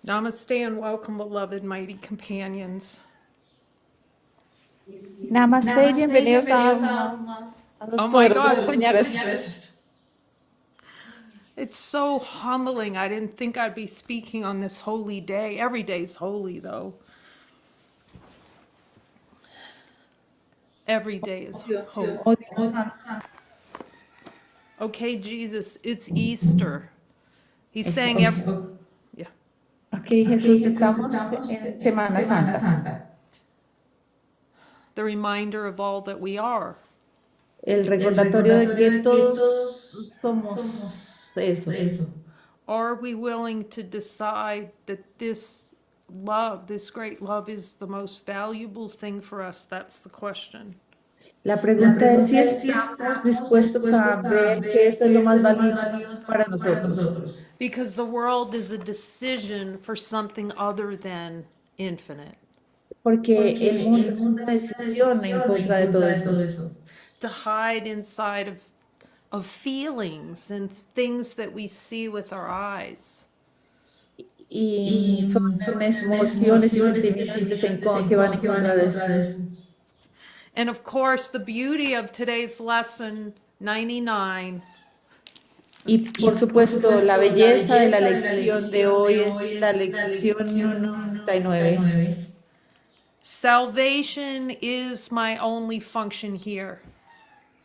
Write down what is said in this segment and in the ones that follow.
Namaste and welcome, beloved mighty companions. Namaste y bienvenidos a los Oh my poderosos God. compañeros. It's so humbling. I didn't think I'd be speaking on this holy day. Every day's holy, though. Every day is holy. Oh, Dios santo. Okay, Jesus, it's Easter. He's saying, yeah. Ok, Jesús, estamos en Semana Santa. The reminder of all that we are. El recordatorio de que todos somos eso. Are we willing to decide that this love, this great love, is the most valuable thing for us? That's the question. La pregunta es si estamos dispuestos a ver que eso es lo más valioso para nosotros. Because the world is a decision for something other than infinite. Porque el mundo es una decisión en contra de todo eso. To hide inside of feelings and things that we see with our eyes. Y son emociones y sentimientos que van en contra de eso. And of course, the beauty of today's lesson 99. Y por supuesto, la belleza de la lección de hoy es la lección 99. Salvation is my only function here.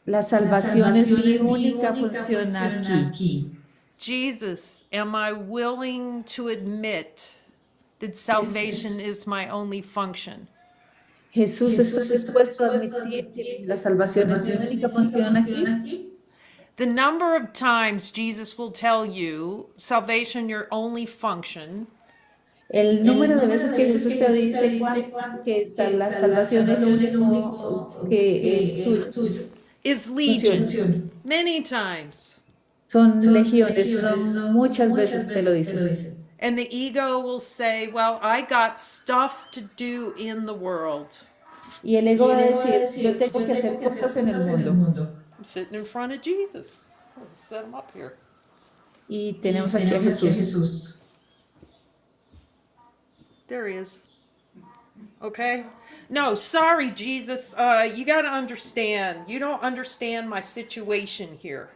La salvación es mi única función aquí. Jesus, am I willing to admit that salvation is my only function? Jesús, ¿estoy dispuesto a admitir que la salvación es mi única función aquí? The number of times Jesus will tell you, salvation, your only function, El número de veces que Jesús te dice que la salvación es lo único que tuyo. is legion. Many times. Son legiones, son muchas veces te lo dicen. And the ego will say, well, I got stuff to do in the world. Y el ego va a decir, yo tengo que hacer cosas en el mundo. I'm sitting in front of Jesus. Let's set him up here. Y tenemos aquí a Jesús. There he is. Okay? No, sorry, Jesus. You got to understand. You don't understand my situation here.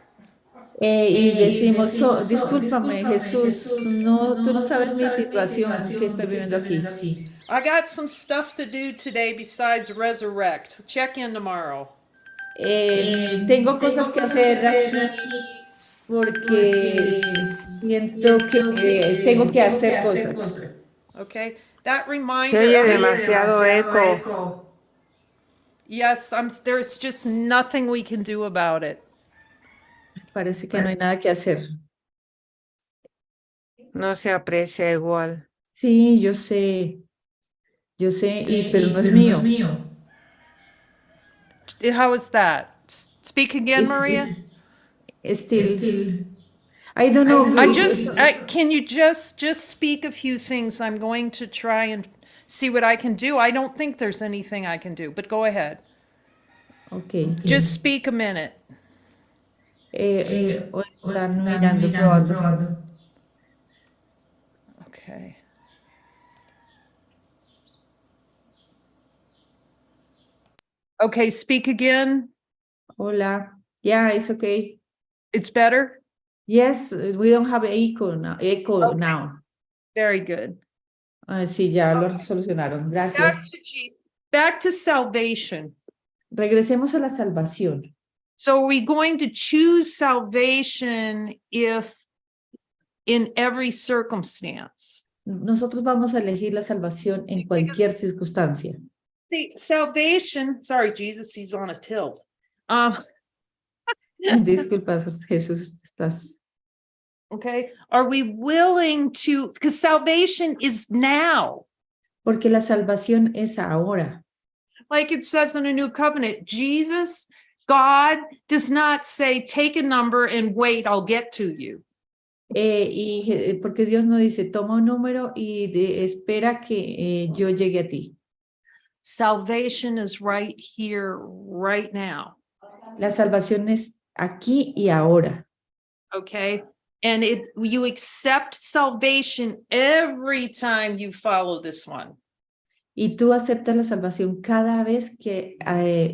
Y decimos, discúlpame, Jesús, no, tú no sabes mi situación que estoy viviendo aquí. I got some stuff to do today besides resurrect. Check in tomorrow. Tengo cosas que hacer aquí porque siento que tengo que hacer cosas. Okay? That Se reminder. oye demasiado eco. Yes, there's just nothing we can do about it. Parece que no hay nada que hacer. No se aprecia igual. Sí, yo sé, pero no es mío. How is that? Speak again, Maria? Still, I don't know. Can you just speak a few things? I'm going to try and see what I can do. I don't think there's anything I can do, but go ahead. Okay. Just speak a minute. Están mirando, probando. Okay. Okay, speak again. Hola. Yeah, it's okay. It's better? Yes, we don't have echo now. Very good. Sí, ya lo solucionaron. Gracias. Back to salvation. Regresemos a la salvación. So are we going to choose salvation if in every circumstance? Nosotros vamos a elegir la salvación en cualquier circunstancia. See, salvation, sorry, Jesus, he's on a tilt. Disculpas, Jesús, estás. Okay, are we willing to, because salvation is now. Porque la salvación es ahora. Like it says in the New Covenant, Jesus, God does not say, take a number and wait, I'll get to you. Porque Dios no dice, toma un número y espera que yo llegue a ti. Salvation is right here, right now. La salvación es aquí y ahora. Okay, And you accept salvation every time you follow this one. Y tú aceptas la salvación cada vez que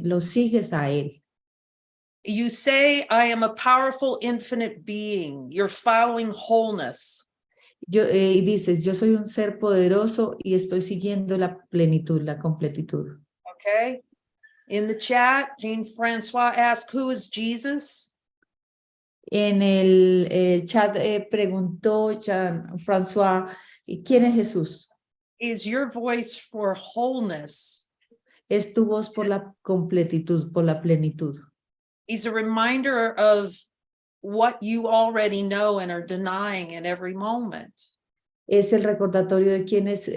lo sigues a Él. You say, I am a powerful infinite being. You're following wholeness. Y dices, yo soy un ser poderoso y estoy siguiendo la plenitud, la completitud. Okay. In the chat, Jean-Francois asked, who is Jesus? En el chat preguntó Jean-François, ¿quién es Jesús? Is your voice for wholeness. Es tu voz por la completitud, por la plenitud. He's a reminder of what you already know and are denying in every moment. Es el recordatorio de quién eres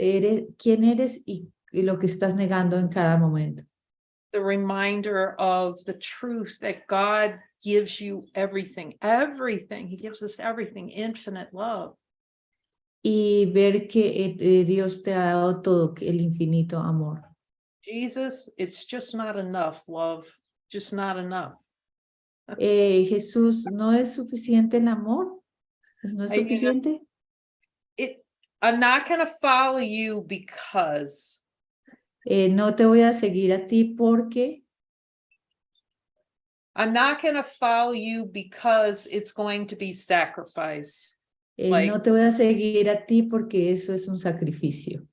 y lo que estás negando en cada momento. The reminder of the truth that God gives you everything, everything. He gives us everything, infinite love. Y ver que Dios te ha dado todo, el infinito amor. Jesus, it's just not enough, love, just not enough. Jesús, ¿no es suficiente el amor? ¿No es suficiente? I'm not going to follow you because. No te voy a seguir a ti porque. I'm not going to follow you because it's going to be sacrifice. No te voy a seguir a ti porque eso es un sacrificio.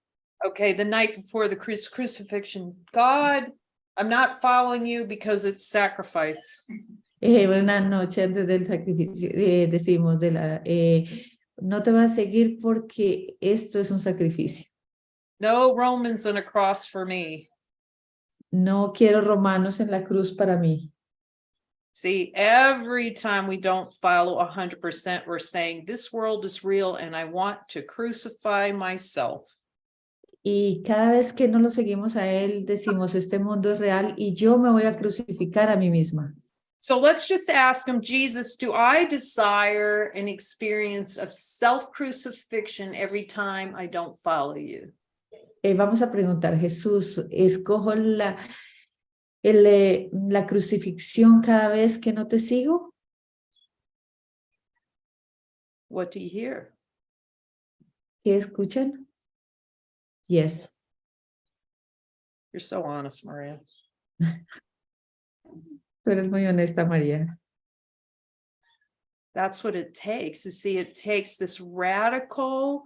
Okay, the night before the crucifixion, God, I'm not following you because it's sacrifice. Una noche antes del sacrificio, decimos, no te voy a seguir porque esto es un sacrificio. No Romans on a cross for me. No quiero romanos en la cruz para mí. See, every time we don't follow 100%, we're saying this world is real and I want to crucify myself. Y cada vez que no lo seguimos a él, decimos, este mundo es real y yo me voy a crucificar a mí misma. So let's just ask him, Jesus, do I desire an experience of self-crucifixion every time I don't follow you? Vamos a preguntar, Jesús, ¿escojo la crucifixión cada vez que no te sigo? What do you hear? ¿Qué escuchan? Yes. You're so honest, Maria. Tú eres muy honesta, María. That's what it takes. You see, it takes this radical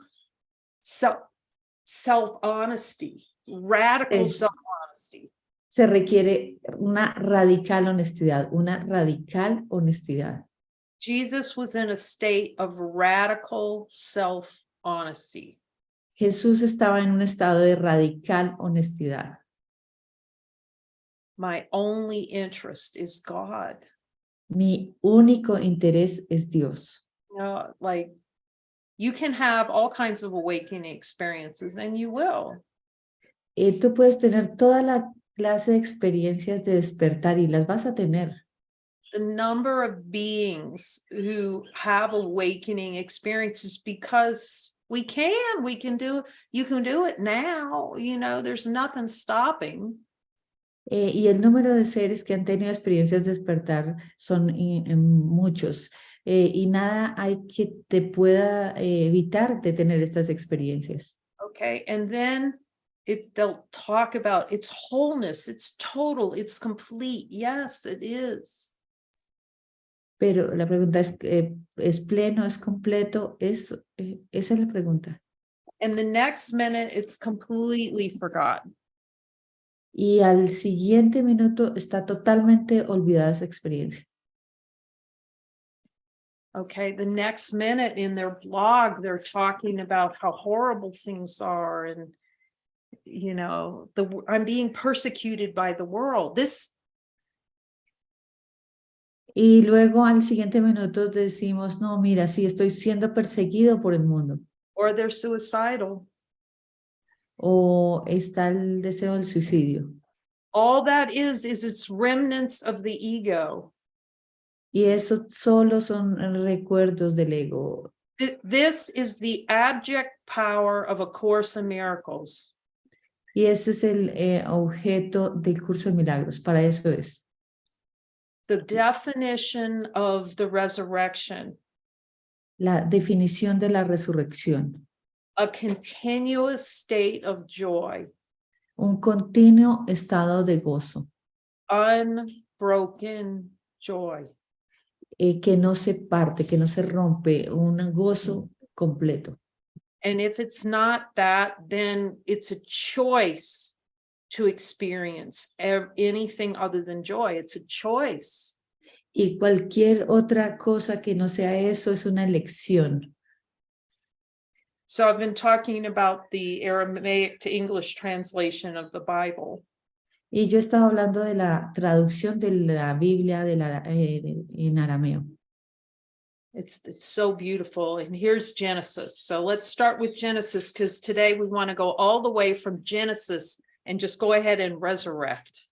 self-honesty, radical self-honesty. Se requiere una radical honestidad. Jesus was in a state of radical self-honesty. Jesús estaba en un estado de radical honestidad. My only interest is God. Mi único interés es Dios. Like, you can have all kinds of awakening experiences, and you will. Tú puedes tener toda la clase de experiencias de despertar y las vas a tener. The number of beings who have awakening experiences because you can do it now, there's nothing stopping. Y el número de seres que han tenido experiencias de despertar son muchos. Y nada hay que te pueda evitar de tener estas experiencias. Okay, and then they'll talk about its wholeness, it's total, it's complete. Yes, it is. Pero la pregunta ¿es pleno, es completo? Esa es la pregunta. And the next minute, it's completely forgotten. Y al siguiente minuto está totalmente olvidada esa experiencia. Okay, the next minute in their blog, they're talking about how horrible things are and, I'm being persecuted by the world. Y luego al siguiente minuto decimos, no, mira, sí, estoy siendo perseguido por el mundo. Or they're suicidal. O está el deseo del suicidio. All that is its remnants of the ego. Y eso solo son recuerdos del ego. This is the abject power of A Course in Miracles. Y ese es el objeto del curso de milagros, para eso es. The definition of the resurrection La definición de la resurrección. A continuous state of joy, Un continuo estado de gozo unbroken joy. que no se parte, que no se rompe, un gozo completo. And if it's not that, then it's a choice to experience anything other than joy. It's a choice. Y cualquier otra cosa que no sea eso es una elección. So I've been talking about the Aramaic to English translation of the Bible. Y yo estaba hablando de la traducción de la Biblia en arameo. It's so beautiful. And here's Genesis. So let's start with Genesis because today we want to go all the way from Genesis and just go ahead and resurrect.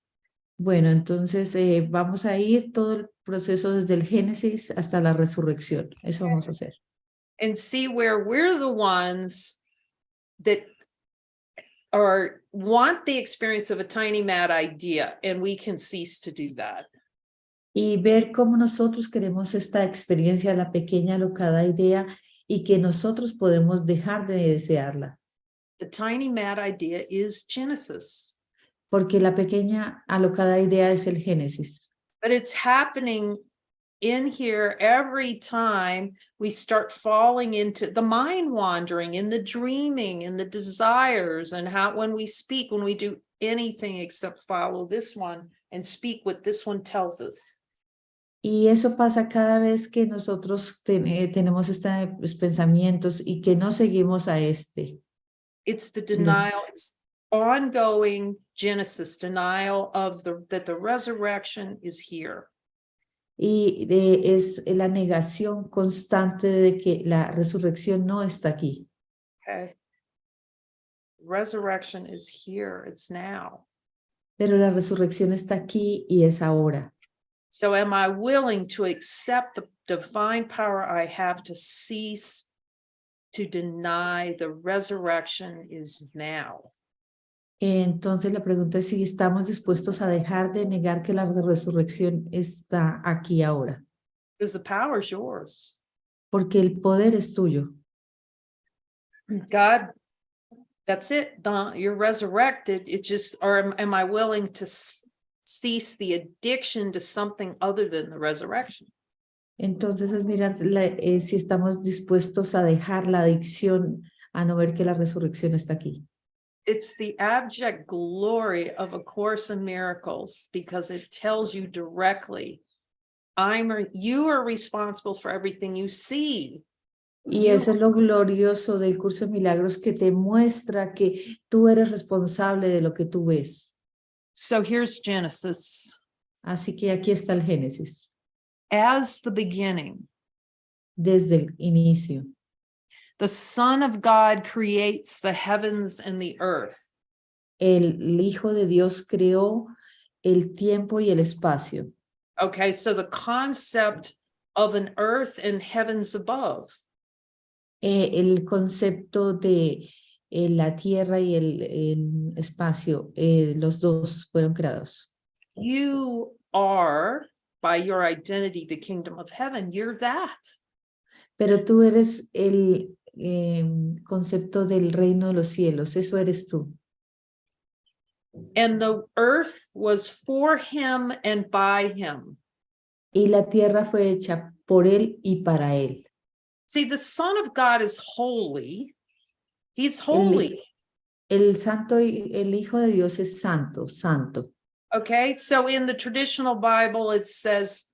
Bueno, entonces vamos a ir todo el proceso desde el Génesis hasta la resurrección. Eso vamos a hacer. And see where we're the ones that want the experience of a tiny mad idea, and we can cease to do that. Y ver cómo nosotros queremos esta experiencia, la pequeña alocada idea, y que nosotros podemos dejar de desearla. The tiny mad idea is Genesis. Porque la pequeña alocada idea es el Génesis. But it's happening in here every time we start falling into the mind wandering, in the dreaming, in the desires, and how when we speak, when we do anything except follow this one and speak what this one tells us. Y eso pasa cada vez que nosotros tenemos estos pensamientos y que no seguimos a este. It's the denial, it's ongoing Genesis, denial of that the resurrection is here. Y es la negación constante de que la resurrección no está aquí. Okay. Resurrection is here, it's now. Pero la resurrección está aquí y es ahora. So am I willing to accept the divine power I have to cease to deny the resurrection is now? Entonces la pregunta es si estamos dispuestos a dejar de negar que la resurrección está aquí ahora. Because the power is yours. Porque el poder es tuyo. God, that's it. You're resurrected. It just, or am I willing to cease the addiction to something other than the resurrection? Entonces es mirar si estamos dispuestos a dejar la adicción a no ver que la resurrección está aquí. It's the abject glory of A Course in Miracles because it tells you directly, you are responsible for everything you see. Y eso es lo glorioso del curso de milagros, que te muestra que tú eres responsable de lo que tú ves. So here's Genesis. Así que aquí está el Génesis. As the beginning, desde el inicio. the Son of God creates the heavens and the earth. El Hijo de Dios creó el tiempo y el espacio. Okay, so the concept of an earth and heavens above. El concepto de la tierra y el espacio, los dos fueron creados. You are, by your identity, the kingdom of heaven. You're that. Pero tú eres el concepto del reino de los cielos, eso eres tú. And the earth was for him and by him. Y la tierra fue hecha por él y para él. See, the Son of God is holy. He's holy. El santo, el Hijo de Dios es santo, santo. Okay, so in the traditional Bible, it says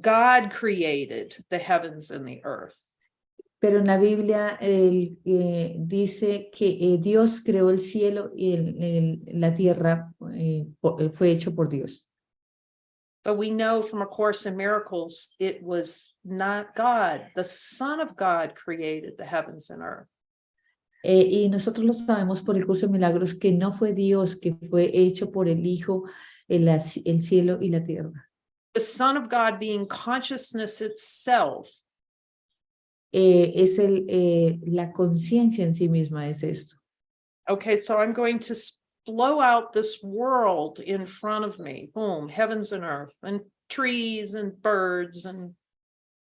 God created the heavens and the earth. Pero en la Biblia dice que Dios creó el cielo y la tierra fue hecho por Dios. But we know from A Course in Miracles, it was not God. The Son of God created the heavens and earth. Y nosotros lo sabemos por el curso de milagros que no fue Dios, que fue hecho por el Hijo, el cielo y la tierra. The Son of God being consciousness itself. Es la conciencia en sí misma, es esto. Okay, so I'm going to blow out this world in front of me. Boom, heavens and earth, and trees and birds and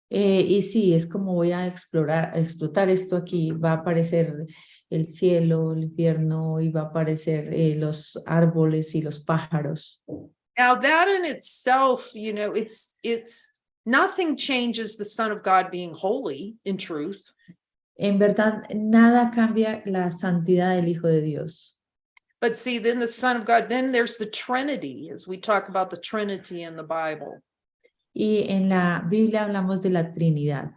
Y sí, es como voy a explotar esto aquí. Va a aparecer el cielo, el infierno, y va a aparecer los árboles y los pájaros. Now that in itself, it's nothing changes the Son of God being holy in truth. En verdad, nada cambia la santidad del Hijo de Dios. But see, then the Son of God, then there's the Trinity, as we talk about the Trinity in the Bible. Y en la Biblia hablamos de la Trinidad.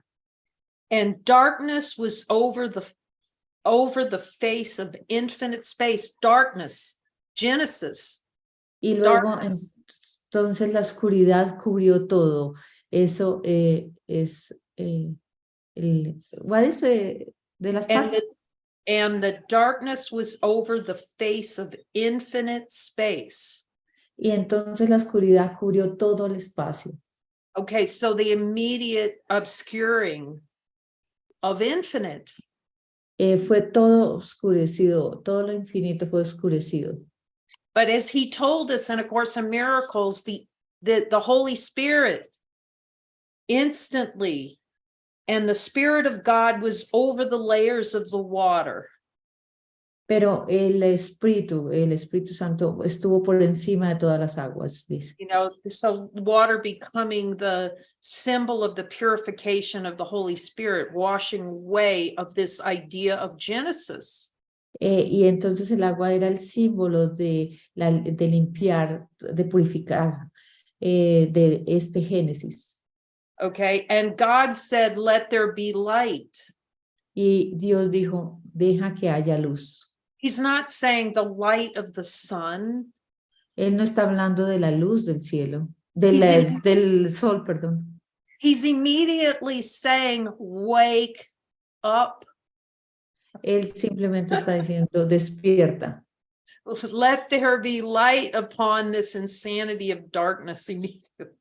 And darkness was over the face of infinite space. Darkness, Genesis. Y luego, Darkness. entonces la oscuridad cubrió todo. Eso es what is de las And partes. the darkness was over the face of infinite space. Y entonces la oscuridad cubrió todo el espacio. Okay, so the immediate obscuring of infinite. Fue todo oscurecido, todo lo infinito fue oscurecido. But as he told us in A Course in Miracles, the Holy Spirit instantly, and the Spirit of God was over the layers of the water. Pero el Espíritu Santo estuvo por encima de todas las aguas, dice. So water becoming the symbol of the purification of the Holy Spirit, washing away of this idea of Genesis. Y entonces el agua era el símbolo de limpiar, de purificar, de este Génesis. Okay, and God said, let there be light. Y Dios dijo, deja que haya luz. He's not saying the light of the sun. Él no está hablando de la luz del cielo, del sol, perdón. He's immediately saying, wake up. Él simplemente está diciendo, despierta. Let there be light upon this insanity of darkness immediately.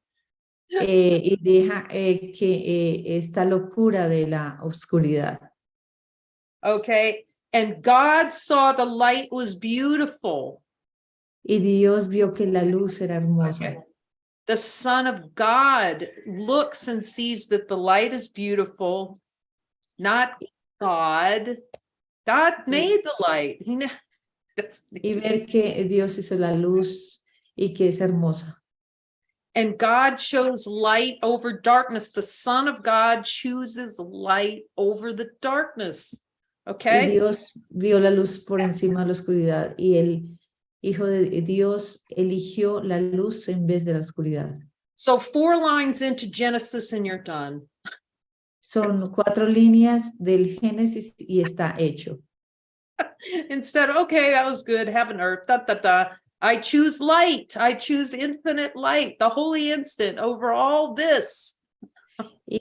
Y deja que esta locura de la oscuridad. Okay, and God saw the light was beautiful. Y Dios vio que la luz era hermosa. Okay. The Son of God looks and sees that the light is beautiful, not God. God made the light. Y ver que Dios hizo la luz y que es hermosa. And God chose light over darkness. The Son of God chooses light over the darkness. Okay. Y Dios vio la luz por encima de la oscuridad y el Hijo de Dios eligió la luz en vez de la oscuridad. So 4 lines into Genesis and you're done. Son 4 líneas del Génesis y está hecho. Instead, okay, that was good. Heaven, earth, da, da, da. I choose light. I choose infinite light, the holy instant over all this. Y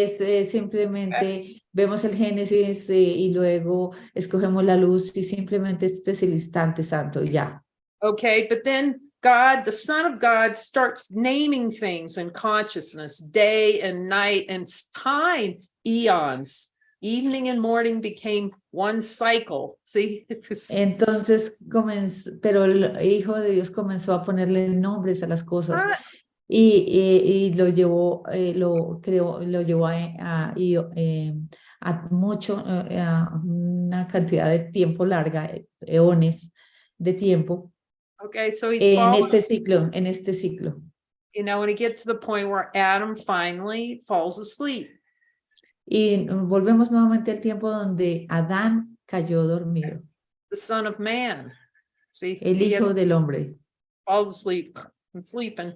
es simplemente, vemos el Génesis y luego escogemos la luz y simplemente este es el instante santo, ya. Okay, but then God, the Son of God, starts naming things in consciousness, day and night and time, eons. Evening and morning became one cycle. See? Entonces pero el Hijo de Dios comenzó a ponerle nombres a las cosas y lo llevó, lo llevó a una cantidad de tiempo larga, eones de tiempo. Okay, so he's en este ciclo. When he gets to the point where Adam finally falls asleep. Y volvemos nuevamente al tiempo donde Adán cayó dormido. The Son of Man. See, el Hijo del Hombre. Falls asleep. I'm sleeping.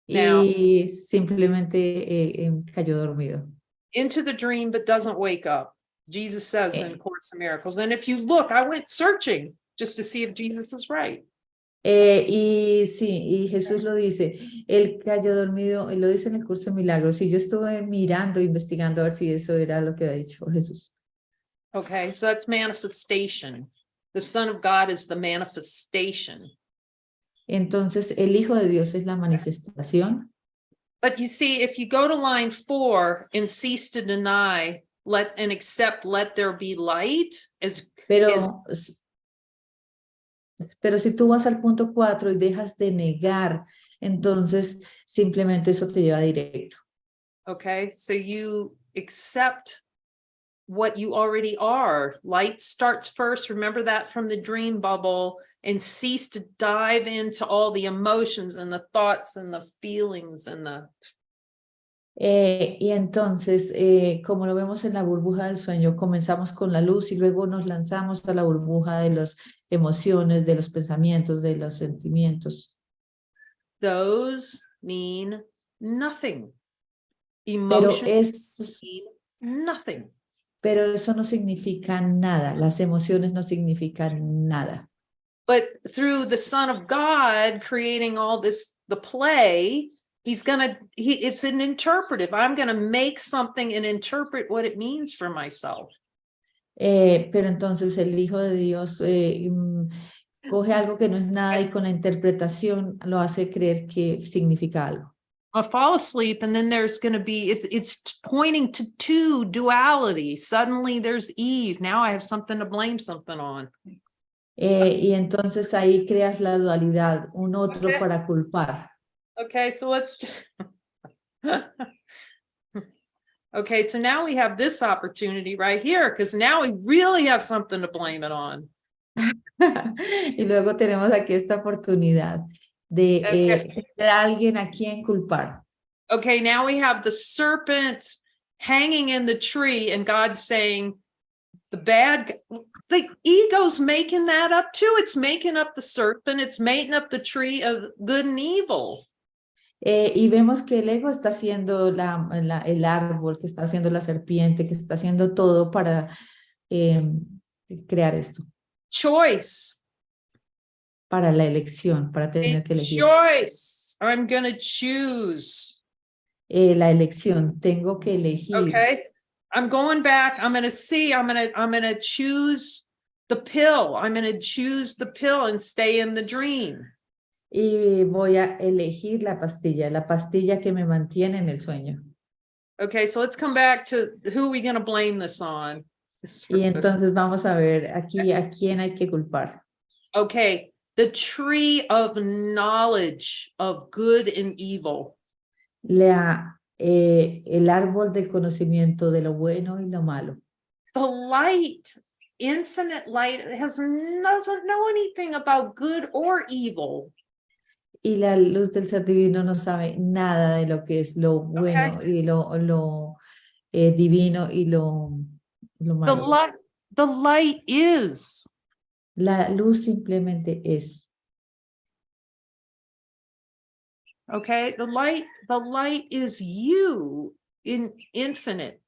Y simplemente cayó dormido. Into the dream, but doesn't wake up. Jesus says in Course in Miracles. And if you look, I went searching just to see if Jesus is right. Y sí, y Jesús lo dice, él cayó dormido, él lo dice en el curso de milagros, y yo estuve mirando, investigando a ver si eso era lo que había dicho Jesús. Okay, so that's manifestation. The Son of God is the manifestation. Entonces, el Hijo de Dios es la manifestación. But you see, if you go to line 4 and cease to deny, let and accept, let there be light, Pero si tú vas al punto 4 y dejas de negar, entonces simplemente eso te lleva directo. Okay, so you accept what you already are. Light starts first. Remember that from the dream bubble, and cease to dive into all the emotions and the thoughts and the feelings and the. Y entonces, como lo vemos en la burbuja del sueño, comenzamos con la luz y luego nos lanzamos a la burbuja de las emociones, de los pensamientos, de los sentimientos. Those mean nothing. Pero Emotions mean nothing. Pero eso no significa nada, las emociones no significan nada. But through the Son of God creating all this, the play, it's an interpretive. I'm gonna make something and interpret what it means for myself. Pero entonces el Hijo de Dios coge algo que no es nada y con la interpretación lo hace creer que significa algo. I'll fall asleep, and then there's going to be, it's pointing to two duality. Suddenly there's Eve. Now I have something to blame something on. Y entonces ahí creas la dualidad, un otro Okay. para culpar. Okay, so let's just. Okay, so now we have this opportunity right here, because now we really have something to blame it on. Y luego tenemos aquí esta oportunidad de tener a alguien a quien culpar. Okay, now we have the serpent hanging in the tree, and God's saying, the ego's making that up too. It's making up the serpent. It's making up the tree of good and evil. Y vemos que el ego está haciendo el árbol, que está haciendo la serpiente, que está haciendo todo para crear esto. Choice. Para la elección, para tener que elegir. Choice. I'm gonna choose. La elección, tengo que elegir. Okay. I'm going back. I'm gonna choose the pill. I'm gonna choose the pill and stay in the dream. Y voy a elegir la pastilla que me mantiene en el sueño. Okay, so let's come back to who are we gonna blame this on? Y entonces vamos a ver aquí a quién hay que culpar. Okay, the tree of knowledge of good and evil. El árbol del conocimiento de lo bueno y lo malo. The light, infinite light, doesn't know anything about good or evil. Y la luz del ser divino no sabe nada de lo que es lo bueno y lo divino y lo malo. The light is. La luz simplemente es. Okay, the light is you in infinite.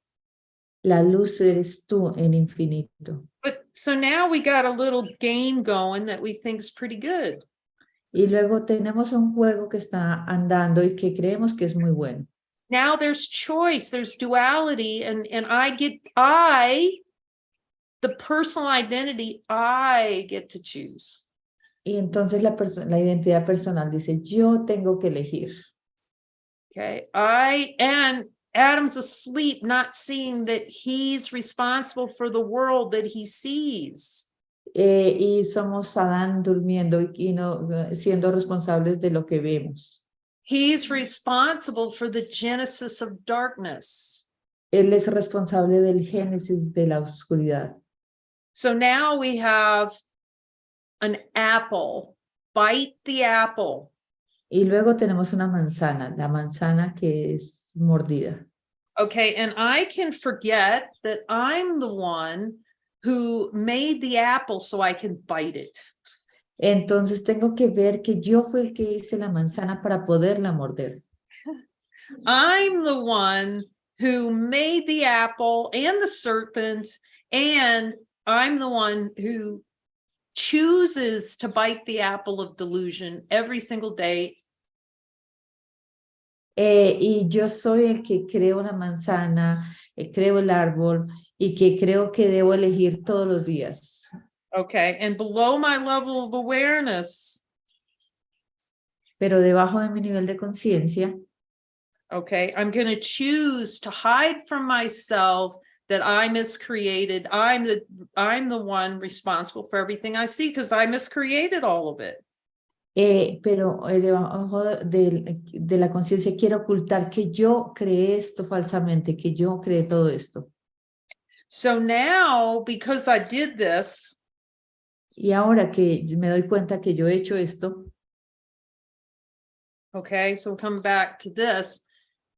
La luz eres tú en infinito. But so now we got a little game going that we think is pretty good. Y luego tenemos un juego que está andando y que creemos que es muy bueno. Now there's choice, there's duality, and the personal identity, I get to choose. Y entonces la identidad personal dice, yo tengo que elegir. Okay, and Adam's asleep, not seeing that he's responsible for the world that he sees. Y somos Adán durmiendo y no siendo responsables de lo que vemos. He's responsible for the genesis of darkness. Él es responsable del génesis de la oscuridad. So now we have an apple. Bite the apple. Y luego tenemos una manzana, la manzana que es mordida. Okay, and I can forget that I'm the one who made the apple so I can bite it. Entonces tengo que ver que yo fui el que hice la manzana para poderla morder. I'm the one who made the apple and the serpent, and I'm the one who chooses to bite the apple of delusion every single day. Y yo soy el que creo la manzana, creo el árbol y que creo que debo elegir todos los días. Okay, and below my level of awareness. Pero debajo de mi nivel de conciencia. Okay, I'm going to choose to hide from myself that I miscreated. I'm the one responsible for everything I see because I miscreated all of it. pero debajo de la conciencia quiere ocultar que yo creé esto falsamente, que yo creé todo esto. So now, because I did this, Y ahora que me doy cuenta que yo he hecho esto, okay, so we'll come back to this.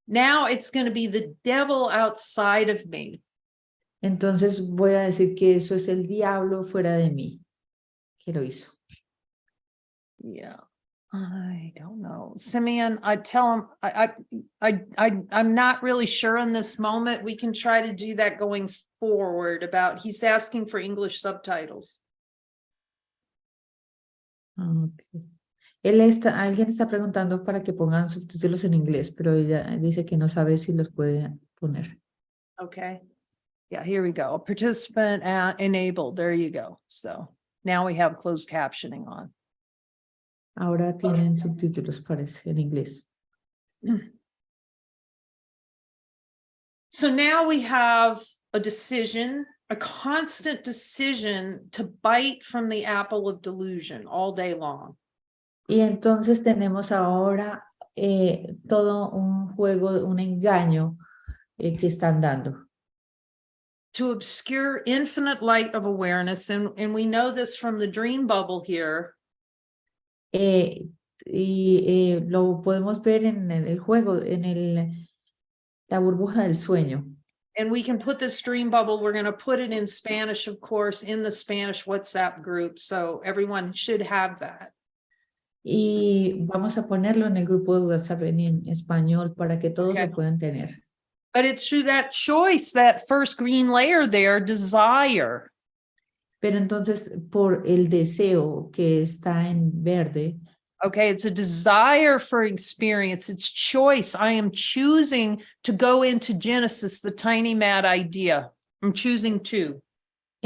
Now it's going to be the devil outside of me. entonces voy a decir que eso es el diablo fuera de mí, que lo hizo. Yeah. I don't know. Simeon, I tell him, I'm not really sure in this moment. We can try to do that going forward about, he's asking for English subtitles. Okay. Alguien está preguntando para que pongan subtítulos en inglés, pero ella dice que no sabe si los puede poner. Okay. Yeah, here we go. Participant enabled. There you go. So now we have closed captioning on. Ahora tienen subtítulos, parece, en inglés. So now we have a decision, a constant decision to bite from the apple of delusion all day long. Y entonces tenemos ahora todo un juego, un engaño que están dando. To obscure infinite light of awareness. And we know this from the dream bubble here. Lo podemos ver en el juego, en la burbuja del sueño. And we can put this dream bubble, we're going to put it in Spanish, of course, in the Spanish WhatsApp group. So everyone should have that. Y vamos a ponerlo en el grupo de WhatsApp en español para que todos lo puedan tener. But it's through that choice, that first green layer there, desire. Pero entonces, por el deseo que está en verde, Okay, it's a desire for experience. It's choice. I am choosing to go into Genesis, the tiny mad idea. I'm choosing to.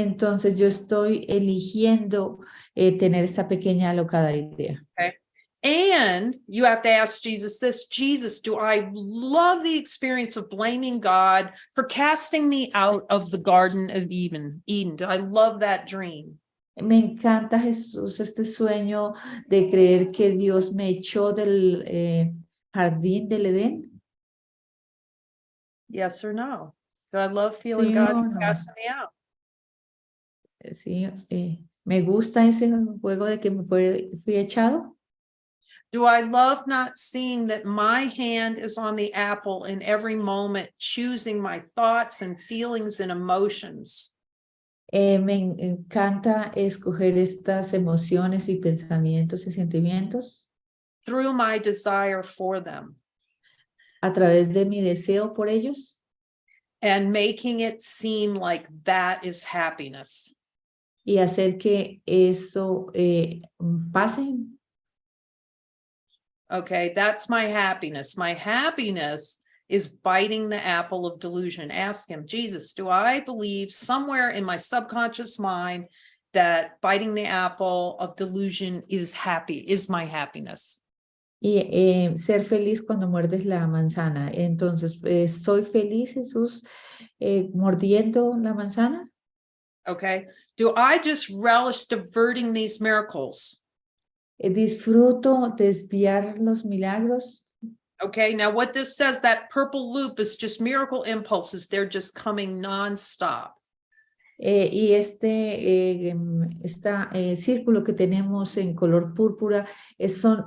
entonces yo estoy eligiendo tener esta pequeña alocada idea. Okay. And you have to ask Jesus this, Jesus, do I love the experience of blaming God for casting me out of the Garden of Eden? Do I love that dream? Me encanta, Jesús, este sueño de creer que Dios me echó del jardín del Edén. Yes or no? Do I love feeling Sí God's o no. casting me out? Sí, me gusta ese juego de que fui echado. Do I love not seeing that my hand is on the apple in every moment, choosing my thoughts and feelings and emotions? Me encanta escoger estas emociones y pensamientos y sentimientos Through my desire for them a través de mi deseo por ellos and making it seem like that is happiness. y hacer que eso pase. Okay, that's my happiness. My happiness is biting the apple of delusion. Ask him, Jesus, do I believe somewhere in my subconscious mind that biting the apple of delusion is my happiness? Y ser feliz cuando muerdes la manzana. Entonces, ¿soy feliz, Jesús, mordiendo la manzana? Okay. Do I just relish diverting these miracles? ¿Disfruto desviar los milagros? Okay. Now what this says, that purple loop is just miracle impulses. They're just coming nonstop. Y este círculo que tenemos en color púrpura son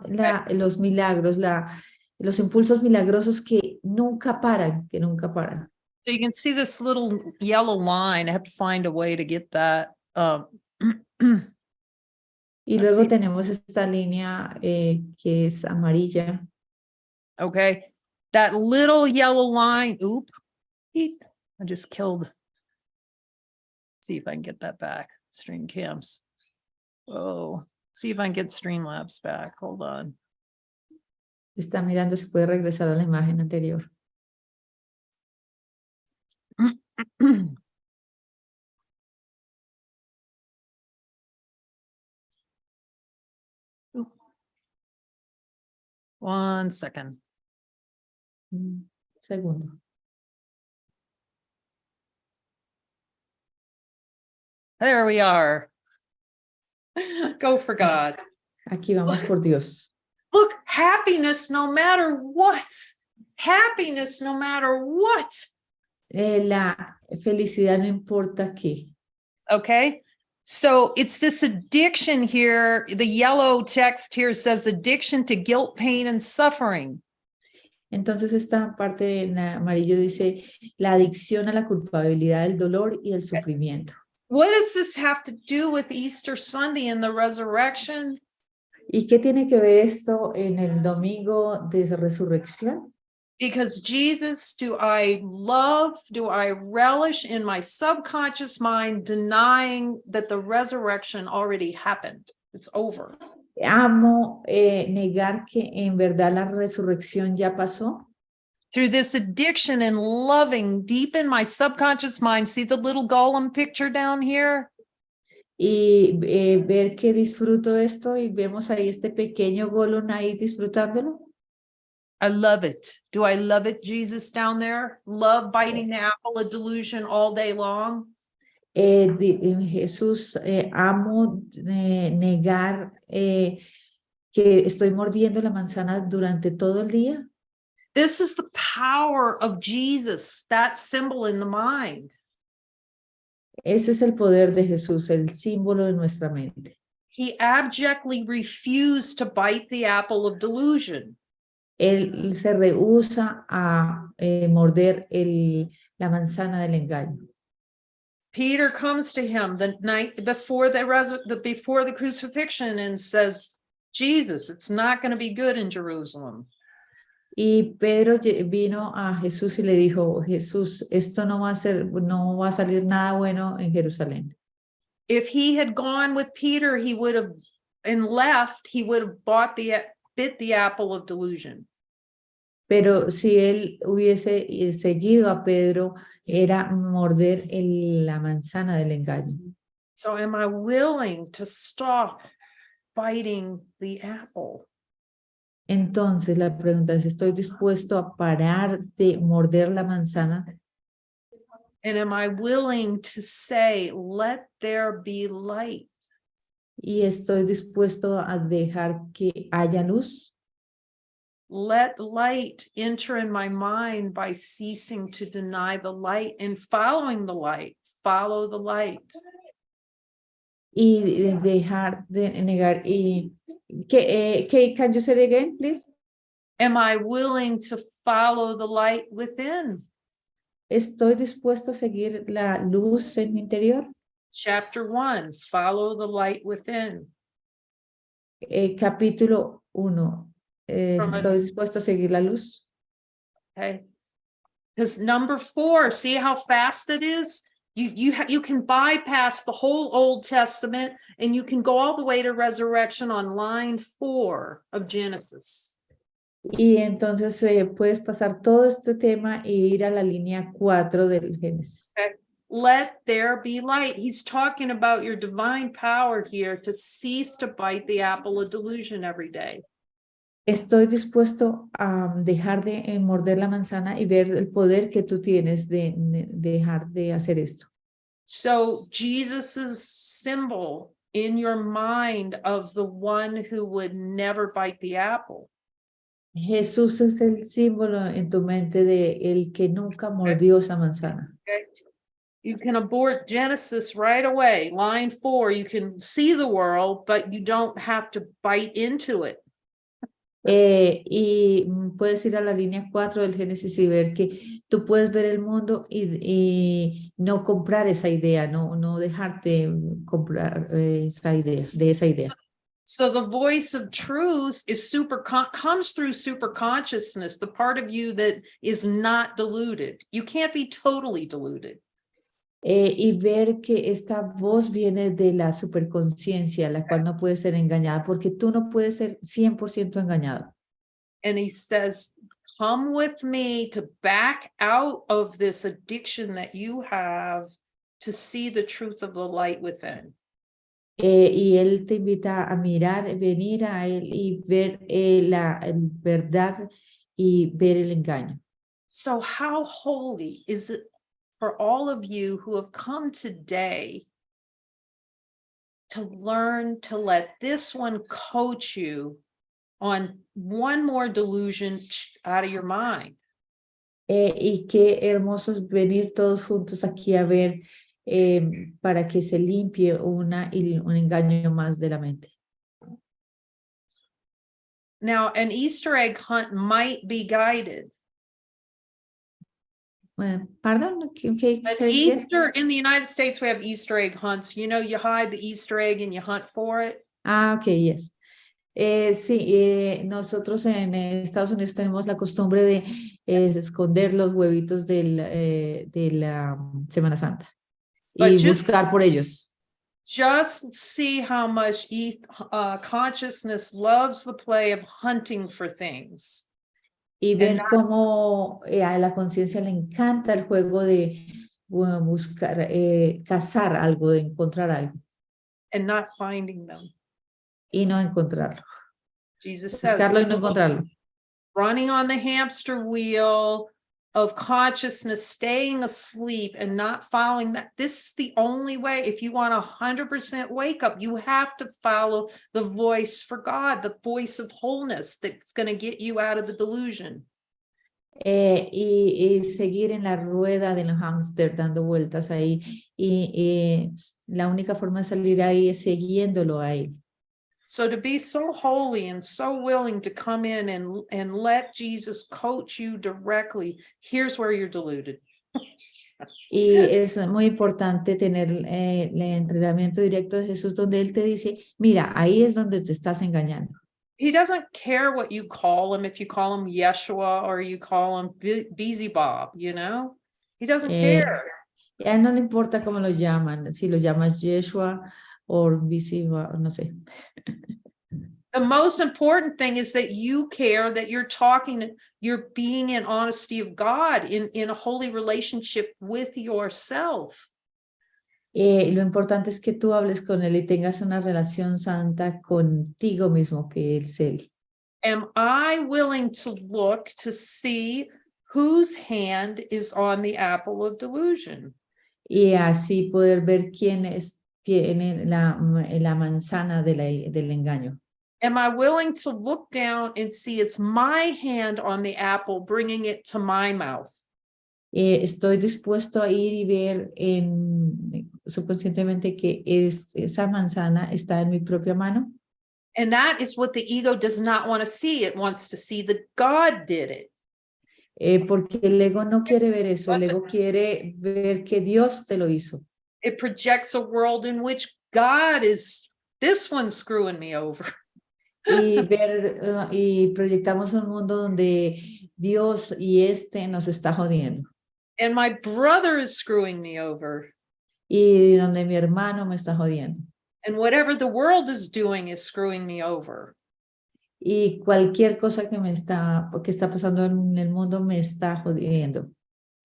los milagros, los impulsos milagrosos que nunca paran, que nunca paran. So you can see this little yellow line. I have to find a way to get that. Y luego tenemos esta línea que es amarilla. Okay. That little yellow line. Oop. I just killed. See if I can get that back. Stream cams. Oh, see if I can get Streamlabs back. Hold on. Está mirando si puede regresar a la imagen anterior. One second. Segundo. There we are. Go for God. Aquí vamos por Dios. Look, happiness no matter what. Happiness no matter what. La felicidad no importa qué. Okay. So it's this addiction here. The yellow text here says addiction to guilt, pain, and suffering. Entonces esta parte en amarillo dice la adicción a la culpabilidad, el dolor y el sufrimiento. What does this have to do with Easter Sunday and the resurrection? ¿Y qué tiene que ver esto en el domingo de resurrección? Because Jesus, do I love, do I relish in my subconscious mind denying that the resurrection already happened? It's over. Amo negar que en verdad la resurrección ya pasó. Through this addiction and loving deep in my subconscious mind, see the little golem picture down here? Y ver que disfruto esto y vemos ahí este pequeño golem ahí disfrutándolo. I love it. Do I love it, Jesus, down there? Love biting the apple of delusion all day long? Jesús, amo negar que estoy mordiendo la manzana durante todo el día. This is the power of Jesus, that symbol in the mind. Ese es el poder de Jesús, el símbolo de nuestra mente. He abjectly refused to bite the apple of delusion. Él se rehúsa a morder la manzana del engaño. Peter comes to him the night before before the crucifixion and says, Jesus, it's not going to be good in Jerusalem. Y Pedro vino a Jesús y le dijo, Jesús, esto no va a salir nada bueno en Jerusalén. If he had gone with Peter, he would have bit the apple of delusion. Pero si él hubiese seguido a Pedro, era morder la manzana del engaño. So am I willing to stop biting the apple? Entonces la pregunta es, ¿estoy dispuesto a parar de morder la manzana? And am I willing to say, let there be light? ¿Y estoy dispuesto a dejar que haya luz? Let light enter in my mind by ceasing to deny the light and following the light. Follow the light. Y dejar de negar. Can you say it again, please? Am I willing to follow the light within? ¿Estoy dispuesto a seguir la luz en mi interior? Chapter 1, follow the light within. Capítulo 1. ¿Estoy dispuesto a seguir la luz? Okay. Because number 4, see how fast it is? You can bypass the whole Old Testament and you can go all the way to resurrection on line 4 of Genesis. Y entonces puedes pasar todo este tema e ir a la línea 4 del Génesis. Okay. Let there be light. He's talking about your divine power here to cease to bite the apple of delusion every day. Estoy dispuesto a dejar de morder la manzana y ver el poder que tú tienes de dejar de hacer esto. So Jesus's symbol in your mind of the one who would never bite the apple. Jesús es el símbolo en tu mente de el que nunca mordió esa manzana. Okay. You can abort Genesis right away. Line 4, you can see the world, but you don't have to bite into it. Y puedes ir a la línea 4 del Génesis y ver que tú puedes ver el mundo y no comprar esa idea, no dejarte comprar esa idea. So the voice of truth is comes through super consciousness, the part of you that is not deluded. You can't be totally deluded. Y ver que esta voz viene de la superconciencia, la cual no puede ser engañada, porque tú no puedes ser 100% engañado. And he says, come with me to back out of this addiction that you have to see the truth of the light within. Y él te invita a mirar, venir a él y ver la verdad y ver el engaño. So how holy is it for all of you who have come today to learn to let this one coach you on one more delusion out of your mind. Y qué hermoso es venir todos juntos aquí a ver para que se limpie un engaño más de la mente. Now, an Easter egg hunt might be guided. Pardon, okay, An Easter, in the United States, we have Easter egg hunts. You know, you hide the Easter egg and you hunt for it. Okay, yes. Sí, nosotros en Estados Unidos tenemos la costumbre de esconder los huevitos de la Semana Santa y buscar por ellos. Just see how much consciousness loves the play of hunting for things. Y ver cómo a la conciencia le encanta el juego de buscar, cazar algo, de encontrar algo. And not finding them. Y no encontrarlo. Jesus says, buscarlo y no encontrarlo. Running on the hamster wheel of consciousness, staying asleep and not following that. This is the only way. If you want 100% wake up, you have to follow the voice for God, the voice of wholeness that's going to get you out of the delusion. Y seguir en la rueda del hámster dando vueltas ahí. Y la única forma de salir ahí es siguiéndolo a él. So to be so holy and so willing to come in and let Jesus coach you directly, here's where you're deluded. Y es muy importante tener el entrenamiento directo de Jesús donde Él te dice, mira, ahí es donde te estás engañando. He doesn't care what you call him, if you call him Yeshua or you call him Beelzebub, you know? He doesn't care. A él no le importa cómo lo llaman, si lo llamas Yeshua o Beelzebub, no sé. The most important thing is that you care, that you're being in honesty of God, in a holy relationship with yourself. Lo importante es que tú hables con Él y tengas una relación santa contigo mismo, que es Él. Am I willing to look to see whose hand is on the apple of delusion? Y así poder ver quién tiene la manzana del engaño. Am I willing to look down and see it's my hand on the apple, bringing it to my mouth? Estoy dispuesto a ir y ver subconscientemente que esa manzana está en mi propia mano. And that is what the ego does not want to see. It wants to see that God did it. Porque el ego no quiere ver eso, el ego quiere ver que Dios te lo hizo. It projects a world in which God is, this one's screwing me over. Y proyectamos un mundo donde Dios y nos está jodiendo. And my brother is screwing me over. Y donde mi hermano me está jodiendo. And whatever the world is doing is screwing me over. Y cualquier cosa que está pasando en el mundo me está jodiendo.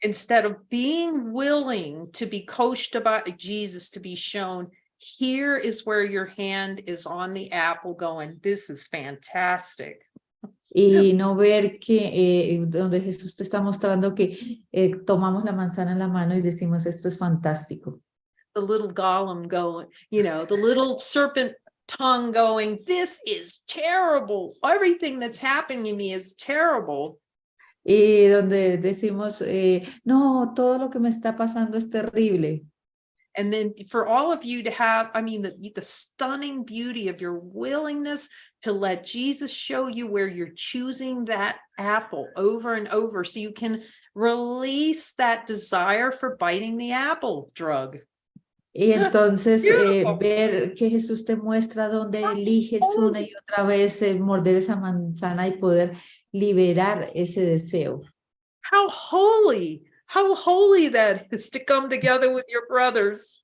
Instead of being willing to be coached about Jesus, to be shown, here is where your hand is on the apple going, this is fantastic. Y no ver que donde Jesús te está mostrando que tomamos la manzana en la mano y decimos, esto es fantástico. The little golem going, you know, the little serpent tongue going, this is terrible. Everything that's happening to me is terrible. Y donde decimos, no, todo lo que me está pasando es terrible. And then for all of you to have, I mean, the stunning beauty of your willingness to let Jesus show you where you're choosing that apple over and over so you can release that desire for biting the apple drug. Y entonces ver que Jesús te muestra dónde eliges una y otra vez morder esa manzana y poder liberar ese deseo. How holy that is to come together with your brothers.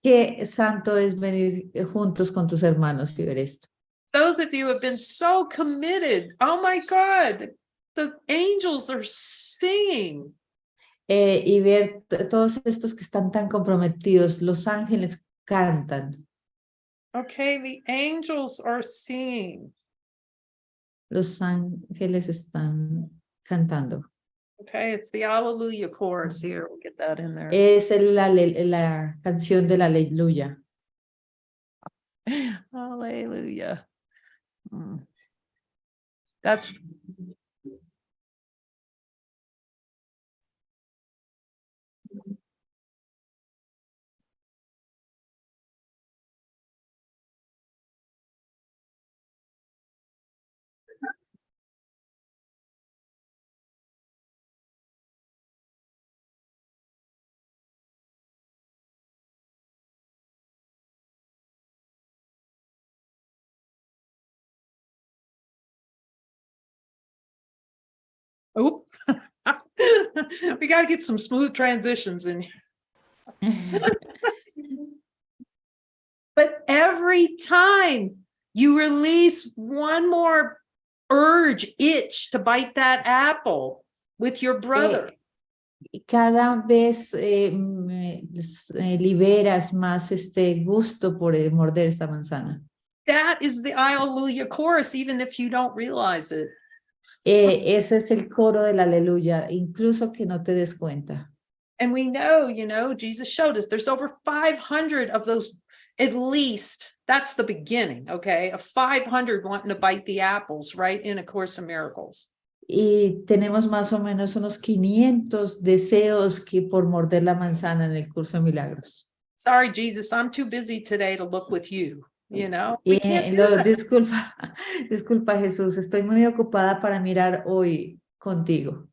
Qué santo es venir juntos con tus hermanos y ver esto. Those of you who have been so committed. Oh my God, the angels are singing. Y ver todos estos que están tan comprometidos, los ángeles cantan. Okay, the angels are singing. Los ángeles están cantando. Okay, it's the Alleluia chorus here. We'll get that in there. Es la canción de la aleluya. Hallelujah. That's oop. We got to get some smooth transitions in here. But every time you release one more urge, itch to bite that apple with your brother. Cada vez liberas más este gusto por morder esta manzana. That is the Hallelujah chorus, even if you don't realize it. Ese es el coro del aleluya, incluso que no te des cuenta. And we know, Jesus showed us there's over 500 of those, at least. That's the beginning, okay? Of 500 wanting to bite the apples, right? In A Course in Miracles. Y tenemos más o menos unos 500 deseos que por morder la manzana en el curso de milagros. Sorry, Jesus, I'm too busy today to look with you. We can't do that. Disculpa, Jesús, estoy muy ocupada para mirar hoy contigo.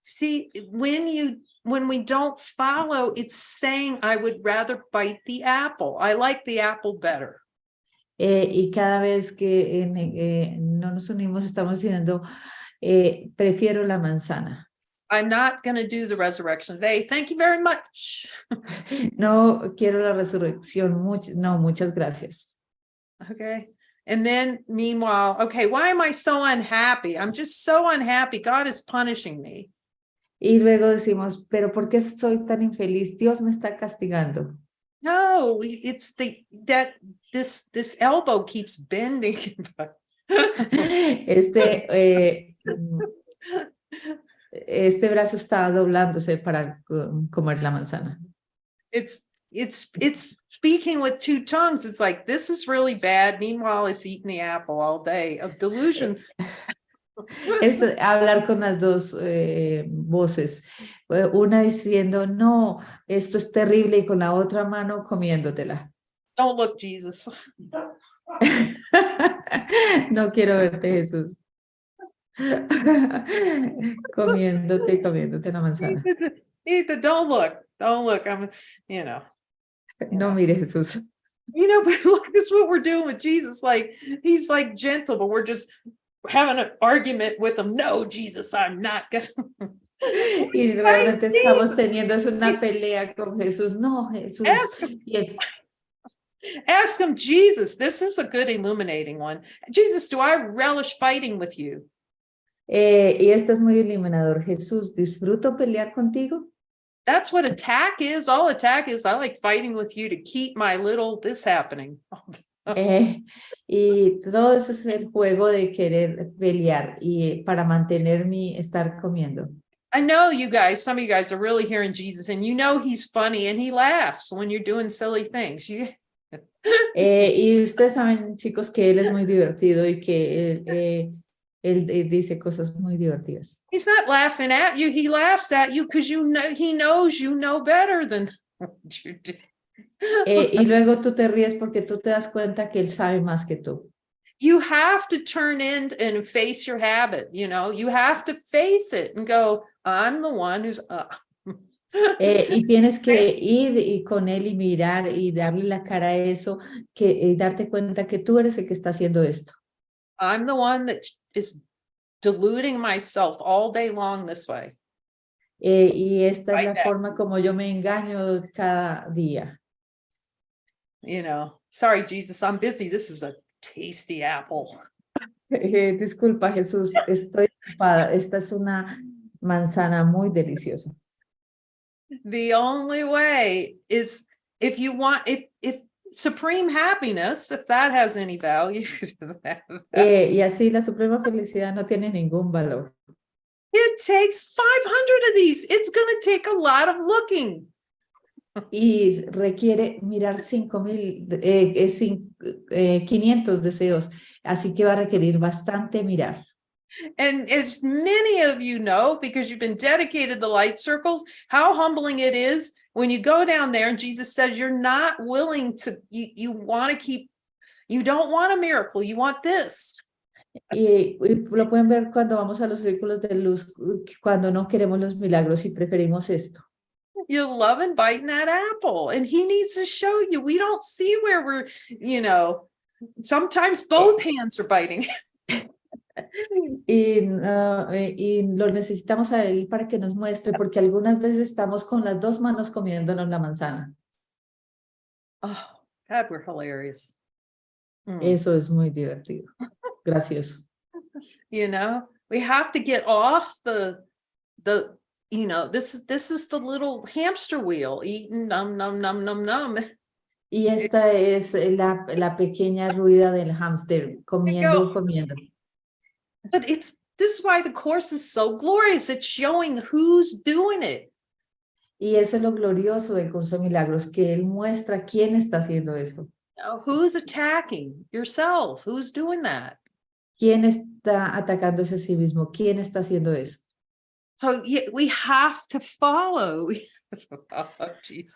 See, when we don't follow, it's saying, I would rather bite the apple. I like the apple better. Y cada vez que no nos unimos, estamos diciendo, prefiero la manzana. I'm not going to do the resurrection today. Thank you very much. No quiero la resurrección. No, muchas gracias. Okay. And then meanwhile, okay, why am I so unhappy? I'm just so unhappy. God is punishing me. Y luego decimos, pero ¿por qué estoy tan infeliz? Dios me está castigando. No, it's this elbow keeps bending. Este brazo está doblándose para comer la manzana. It's speaking with two tongues. It's like, this is really bad. Meanwhile, it's eating the apple all day of delusion. Es hablar con las dos voces. Una diciendo, no, esto es terrible, y con la otra mano comiéndotela. Don't look, Jesus. No quiero verte, Jesús. Comiéndote la manzana. Ethan, don't look. I'm, No mire, Jesús. But look, this is what we're doing with Jesus. Like, he's like gentle, but we're just having an argument with him. No, Jesus, I'm not gonna. Y realmente estamos teniendo una pelea con Jesús. No, Jesús. Ask him, Jesus, this is a good illuminating one. Jesus, do I relish fighting with you? Y esto es muy iluminador. Jesús, ¿disfruto pelear contigo? That's what attack is. All attack is, I like fighting with you to keep my little this happening. Y todo eso es el juego de querer pelear y para mantener mi estar comiendo. I know you guys, some of you guys are really hearing Jesus, and he's funny and he laughs when you're doing silly things. Y ustedes saben, chicos, que él es muy divertido y que él dice cosas muy divertidas. He's not laughing at you. He laughs at you because he knows you know better than what you do. Y luego tú te ríes porque tú te das cuenta que él sabe más que tú. You have to turn in and face your habit. You have to face it and go, I'm the one who's y tienes que ir y con él y mirar y darle la cara a eso, darte cuenta que tú eres el que está haciendo esto. I'm the one that is deluding myself all day long this way. Y esta es la forma como yo me engaño cada día. Sorry, Jesus, I'm busy. This is a tasty apple. Disculpa, Jesús, estoy ocupada. Esta es una manzana muy deliciosa. The only way is if you want, if supreme happiness, if that has any value. Y así la suprema felicidad no tiene ningún valor. It takes 500 of these. It's going to take a lot of looking. Y requiere mirar 500 deseos, así que va a requerir bastante mirar. And as many of you know, because you've been dedicated to light circles, how humbling it is when you go down there and Jesus says you're not willing to, you want to keep, you don't want a miracle, you want this. Y lo pueden ver cuando vamos a los círculos de luz, cuando no queremos los milagros y preferimos esto. You love and biting that apple, and he needs to show you. We don't see where we're, sometimes both hands are biting. Y lo necesitamos a él para que nos muestre, porque algunas veces estamos con las dos manos comiéndonos la manzana. Oh, God, we're hilarious. Eso es muy divertido, gracioso. We have to get off the this is the little hamster wheel, eating num num num num num. Y esta es la pequeña rueda del hámster, comiendo. But this is why the course is so glorious. It's showing who's doing it. Y eso es lo glorioso del curso de milagros, que él muestra quién está haciendo eso. Who's attacking yourself? Who's doing that? ¿Quién está atacándose a sí mismo? ¿Quién está haciendo eso? So we have to follow.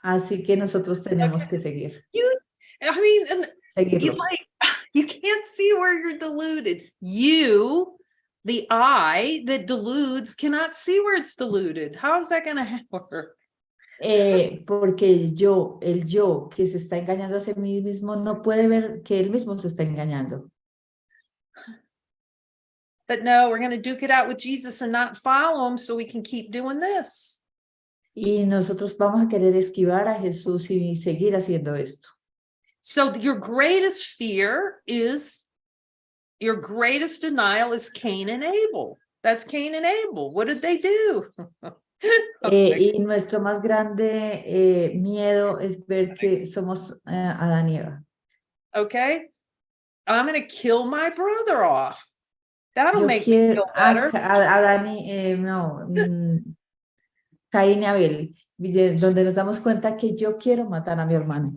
Así que nosotros tenemos que seguir. You can't see where you're deluded. You, the I that deludes, cannot see where it's deluded. How is that going to work? Porque el yo que se está engañando a sí mismo no puede ver que él mismo se está engañando. But no, we're going to duke it out with Jesus and not follow him so we can keep doing this. Y nosotros vamos a querer esquivar a Jesús y seguir haciendo esto. So your greatest fear is, your greatest denial is Cain and Abel. That's Cain and Abel. What did they do? Y nuestro más grande miedo es ver que somos Adán y Eva. Okay, I'm going to kill my brother off. That'll Yo make me feel better. Adán y Caín y Abel, donde nos damos cuenta que yo quiero matar a mi hermano.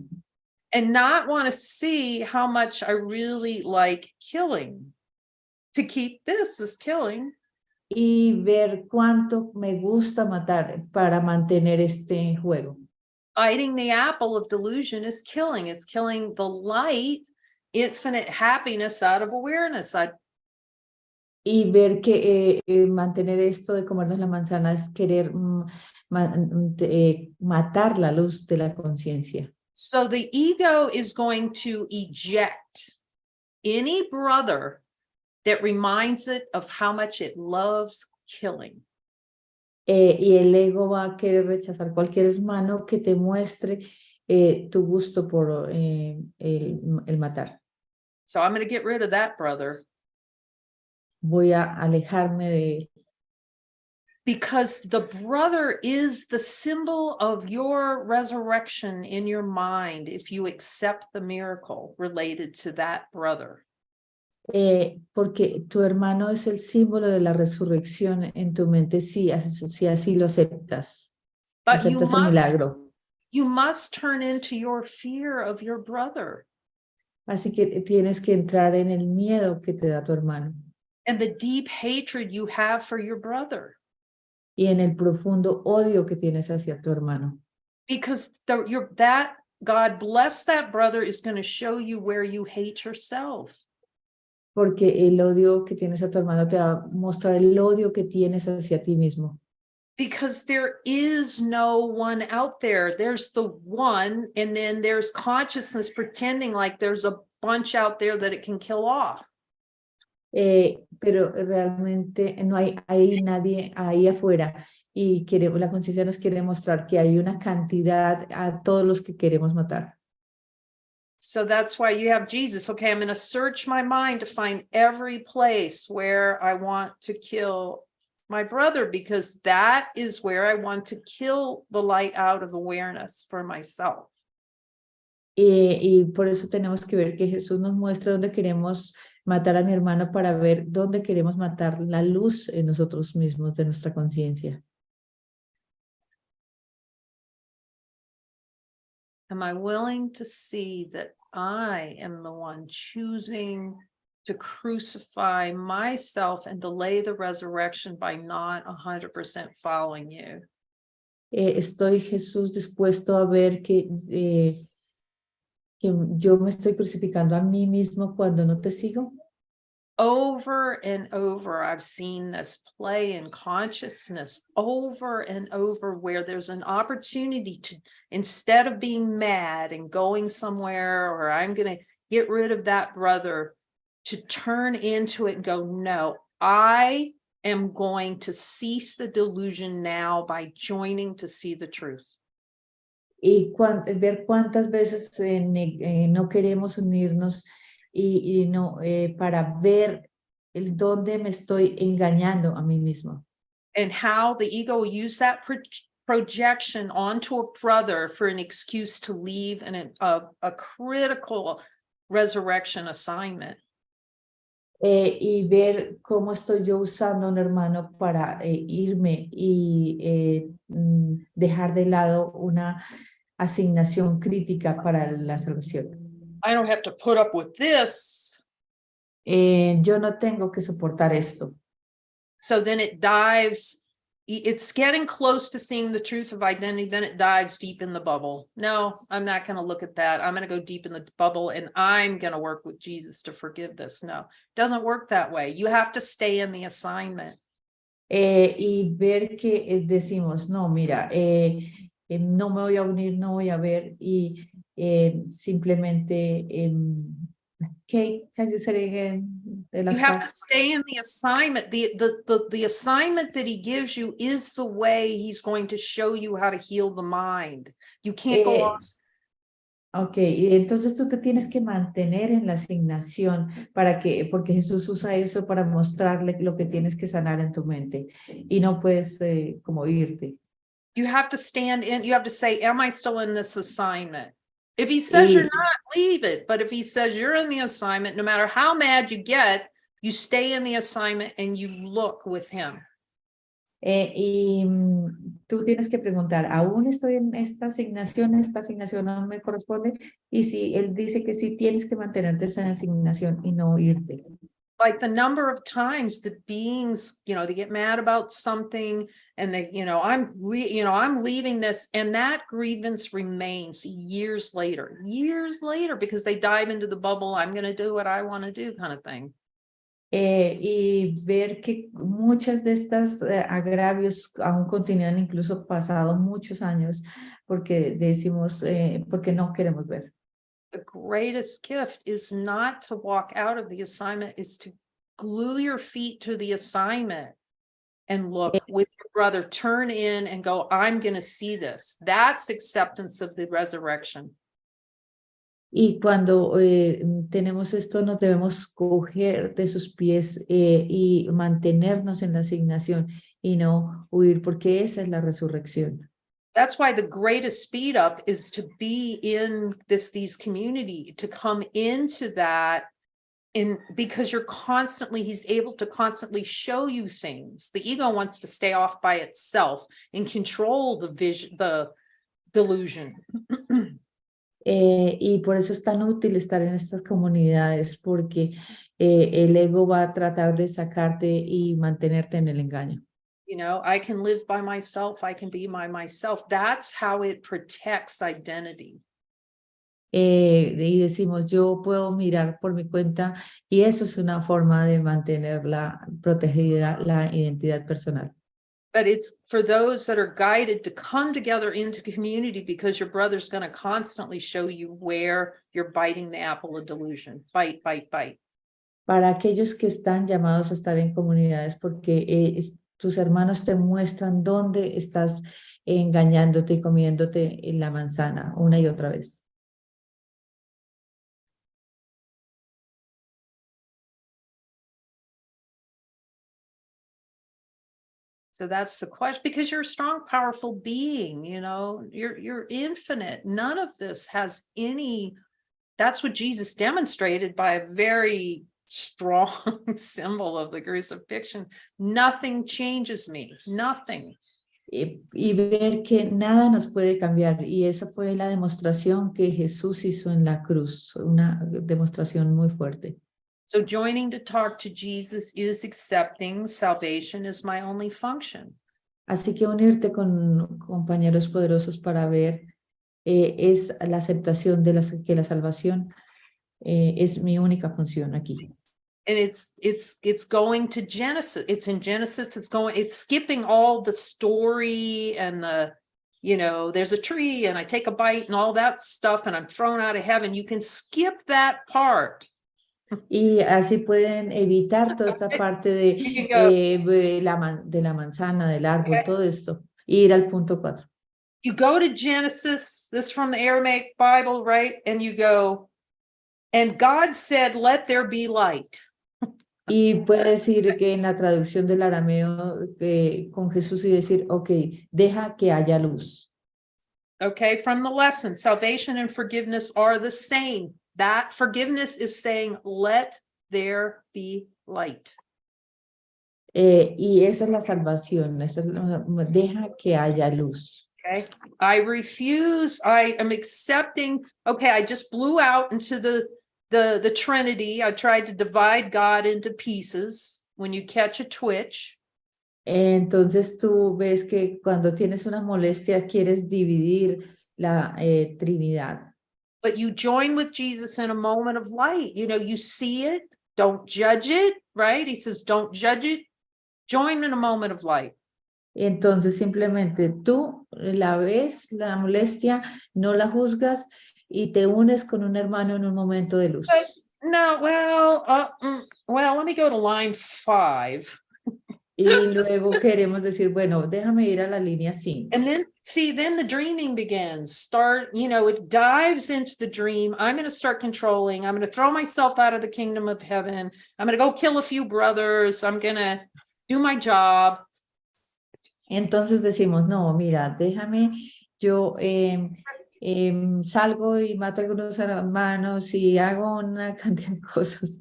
And not want to see how much I really like killing. To keep this is killing. Y ver cuánto me gusta matar para mantener este juego. Biting the apple of delusion is killing. It's killing the light, infinite happiness out of awareness. Y ver que mantener esto de comernos la manzana es querer matar la luz de la conciencia. So the ego is going to eject any brother that reminds it of how much it loves killing. Y el ego va a querer rechazar cualquier hermano que te muestre tu gusto por el matar. So I'm going to get rid of that brother. Voy a alejarme de él. Because the brother is the symbol of your resurrection in your mind if you accept the miracle related to that brother. Porque tu hermano es el símbolo de la resurrección en tu mente, si así lo aceptas. But Aceptas el milagro. you must turn into your fear of your brother. Así que tienes que entrar en el miedo que te da tu hermano. And the deep hatred you have for your brother. Y en el profundo odio que tienes hacia tu hermano. Because that God bless that brother is going to show you where you hate yourself. Porque el odio que tienes a tu hermano te va a mostrar el odio que tienes hacia ti mismo. Because there is no one out there. There's the one, and then there's consciousness pretending like there's a bunch out there that it can kill off. Pero realmente no hay nadie ahí afuera y la conciencia nos quiere mostrar que hay una cantidad a todos los que queremos matar. So that's why you have Jesus. Okay, I'm going to search my mind to find every place where I want to kill my brother, because that is where I want to kill the light out of awareness for myself. Y por eso tenemos que ver que Jesús nos muestra dónde queremos matar a mi hermano, para ver dónde queremos matar la luz en nosotros mismos de nuestra conciencia. Am I willing to see that I am the one choosing to crucify myself and delay the resurrection by not 100% following you? ¿Estoy, Jesús, dispuesto a ver que yo me estoy crucificando a mí mismo cuando no te sigo? Over and over, I've seen this play in consciousness over and over, where there's an opportunity to, instead of being mad and going somewhere, or I'm going to get rid of that brother, to turn into it and go, no, I am going to cease the delusion now by joining to see the truth. Y ver cuántas veces no queremos unirnos y no, para ver dónde me estoy engañando a mí mismo. And how the ego will use that projection onto a brother for an excuse to leave a critical resurrection assignment. Y ver cómo estoy yo usando a un hermano para irme y dejar de lado una asignación crítica para la salvación. I don't have to put up with this. Yo no tengo que soportar esto. So then it dives, it's getting close to seeing the truth of identity, then it dives deep in the bubble. No, I'm not going to look at that. I'm going to go deep in the bubble and I'm going to work with Jesus to forgive this. No, it doesn't work that way. You have to stay in the assignment. Y ver que decimos, no, mira, no me voy a unir, no voy a ver, y simplemente, Kate, can you say it again? You have to stay in the assignment. The assignment that he gives you is the way he's going to show you how to heal the mind. You can't go off. Ok, y entonces tú te tienes que mantener en la asignación porque Jesús usa eso para mostrarle lo que tienes que sanar en tu mente y no puedes como irte. You have to stand in, you have to say, am I still in this assignment? If he says you're not, leave it. But if he says you're in the assignment, no matter how mad you get, you stay in the assignment and you look with him. Y tú tienes que preguntar, ¿aún estoy en esta asignación no me corresponde? Y si él dice que sí, tienes que mantenerte en esa asignación y no irte. Like the number of times that beings, they get mad about something and they, I'm leaving this, and that grievance remains years later, because they dive into the bubble. I'm going to do what I want to do kind of thing. Y ver que muchas de estas agravios aún continúan, incluso pasados muchos años, porque decimos, porque no queremos ver. The greatest gift is not to walk out of the assignment, is to glue your feet to the assignment and look with your brother, turn in and go, I'm going to see this. That's acceptance of the resurrection. Y cuando tenemos esto, nos debemos coger de sus pies y mantenernos en la asignación y no huir, porque esa es la resurrección. That's why the greatest speed up is to be in these community, to come into that, because he's able to constantly show you things. The ego wants to stay off by itself and control the vision, the delusion. Y por eso es tan útil estar en estas comunidades, porque el ego va a tratar de sacarte y mantenerte en el engaño. I can live by myself. I can be myself. That's how it protects identity. Y decimos, yo puedo mirar por mi cuenta, y eso es una forma de mantener protegida la identidad personal. But it's for those that are guided to come together into community, because your brother's going to constantly show you where you're biting the apple of delusion. Bite, bite, bite. Para aquellos que están llamados a estar en comunidades, porque tus hermanos te muestran dónde estás engañándote y comiéndote la manzana una y otra vez. So that's the question, because you're a strong, powerful being, you're infinite. None of this has any, that's what Jesus demonstrated by a very strong symbol of the crucifixion. Nothing changes me, nothing. y ver que nada nos puede cambiar. Y esa fue la demostración que Jesús hizo en la cruz, una demostración muy fuerte. So joining to talk to Jesus is accepting salvation as my only function. Así que unirte con compañeros poderosos para ver es la aceptación de que la salvación es mi única función aquí. And it's going to Genesis. It's in Genesis. It's skipping all the story and there's a tree and I take a bite and all that stuff and I'm thrown out of heaven. You can skip that part. Y así pueden evitar toda esta parte de la manzana, del árbol, Okay. todo esto, e ir al punto 4. You go to Genesis, this is from the Aramaic Bible, right? And you go, and God said, let there be light. Y puede decir que en la traducción del arameo con Jesús y decir, ok, deja que haya luz. Okay, from the lesson, salvation and forgiveness are the same. That forgiveness is saying, let there be light. Y esa es la salvación, deja que haya luz. Okay, I am accepting, okay, I just blew out into the Trinity. I tried to divide God into pieces when you catch a twitch. Entonces tú ves que cuando tienes una molestia quieres dividir la Trinidad. But you join with Jesus in a moment of light. You see it, don't judge it, right? He says, don't judge it. Join in a moment of light. Entonces simplemente tú la ves, la molestia, no la juzgas y te unes con un hermano en un momento de luz. But no, well, let me go to line 5. Y luego queremos decir, bueno, déjame ir a la línea 5. And then the dreaming begins. It dives into the dream. I'm going to start controlling. I'm going to throw myself out of the kingdom of heaven. I'm going to go kill a few brothers. I'm going to do my job. Entonces decimos, no, mira, déjame, yo salgo y mato a algunos hermanos y hago una cantidad de cosas.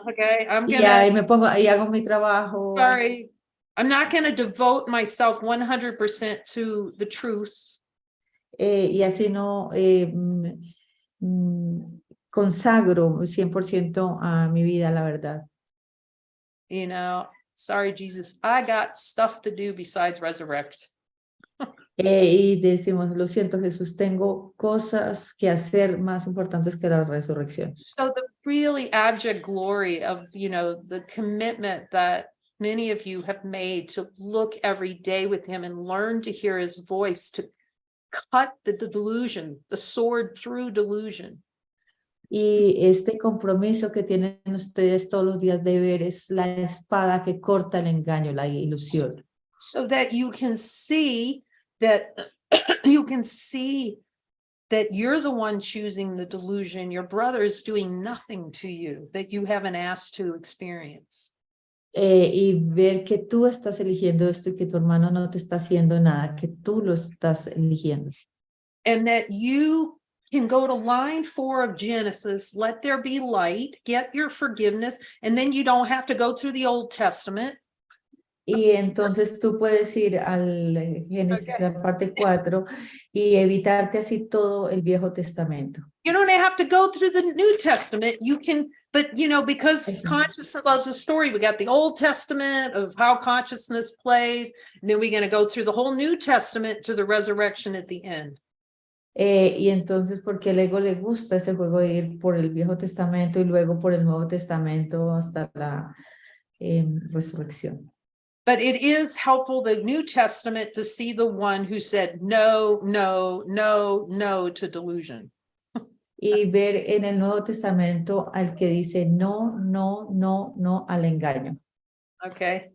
Okay, Y ahí me pongo, y hago mi trabajo. Sorry, I'm not going to devote myself 100% to the truth. Y así no consagro 100% a mi vida, la verdad. Sorry, Jesus, I got stuff to do besides resurrect. Y decimos, lo siento, Jesús, tengo cosas que hacer más importantes que la resurrección. So the really abject glory of, the commitment that many of you have made to look every day with him and learn to hear his voice, to cut the delusion, the sword through delusion. Y este compromiso que tienen ustedes todos los días de ver es la espada que corta el engaño, la ilusión. So that you can see that you're the one choosing the delusion. Your brother is doing nothing to you that you haven't asked to experience. Y ver que tú estás eligiendo esto y que tu hermano no te está haciendo nada, que tú lo estás eligiendo. And that you can go to line 4 of Genesis, let there be light, get your forgiveness, and then you don't have to go through the Old Testament. Y entonces tú puedes ir al Génesis, la parte 4, y evitarte así todo el Viejo Testamento. You don't have to go through the New Testament. You can, but because consciousness loves a story, we got the Old Testament of how consciousness plays, and then we're going to go through the whole New Testament to the resurrection at the end. Y entonces, porque el ego le gusta ese juego de ir por el Viejo Testamento y luego por el Nuevo Testamento hasta la resurrección. But it is helpful, the New Testament, to see the one who said no, no, no, no to delusion. Y ver en el Nuevo Testamento al que dice no, no, no, no al engaño. Okay.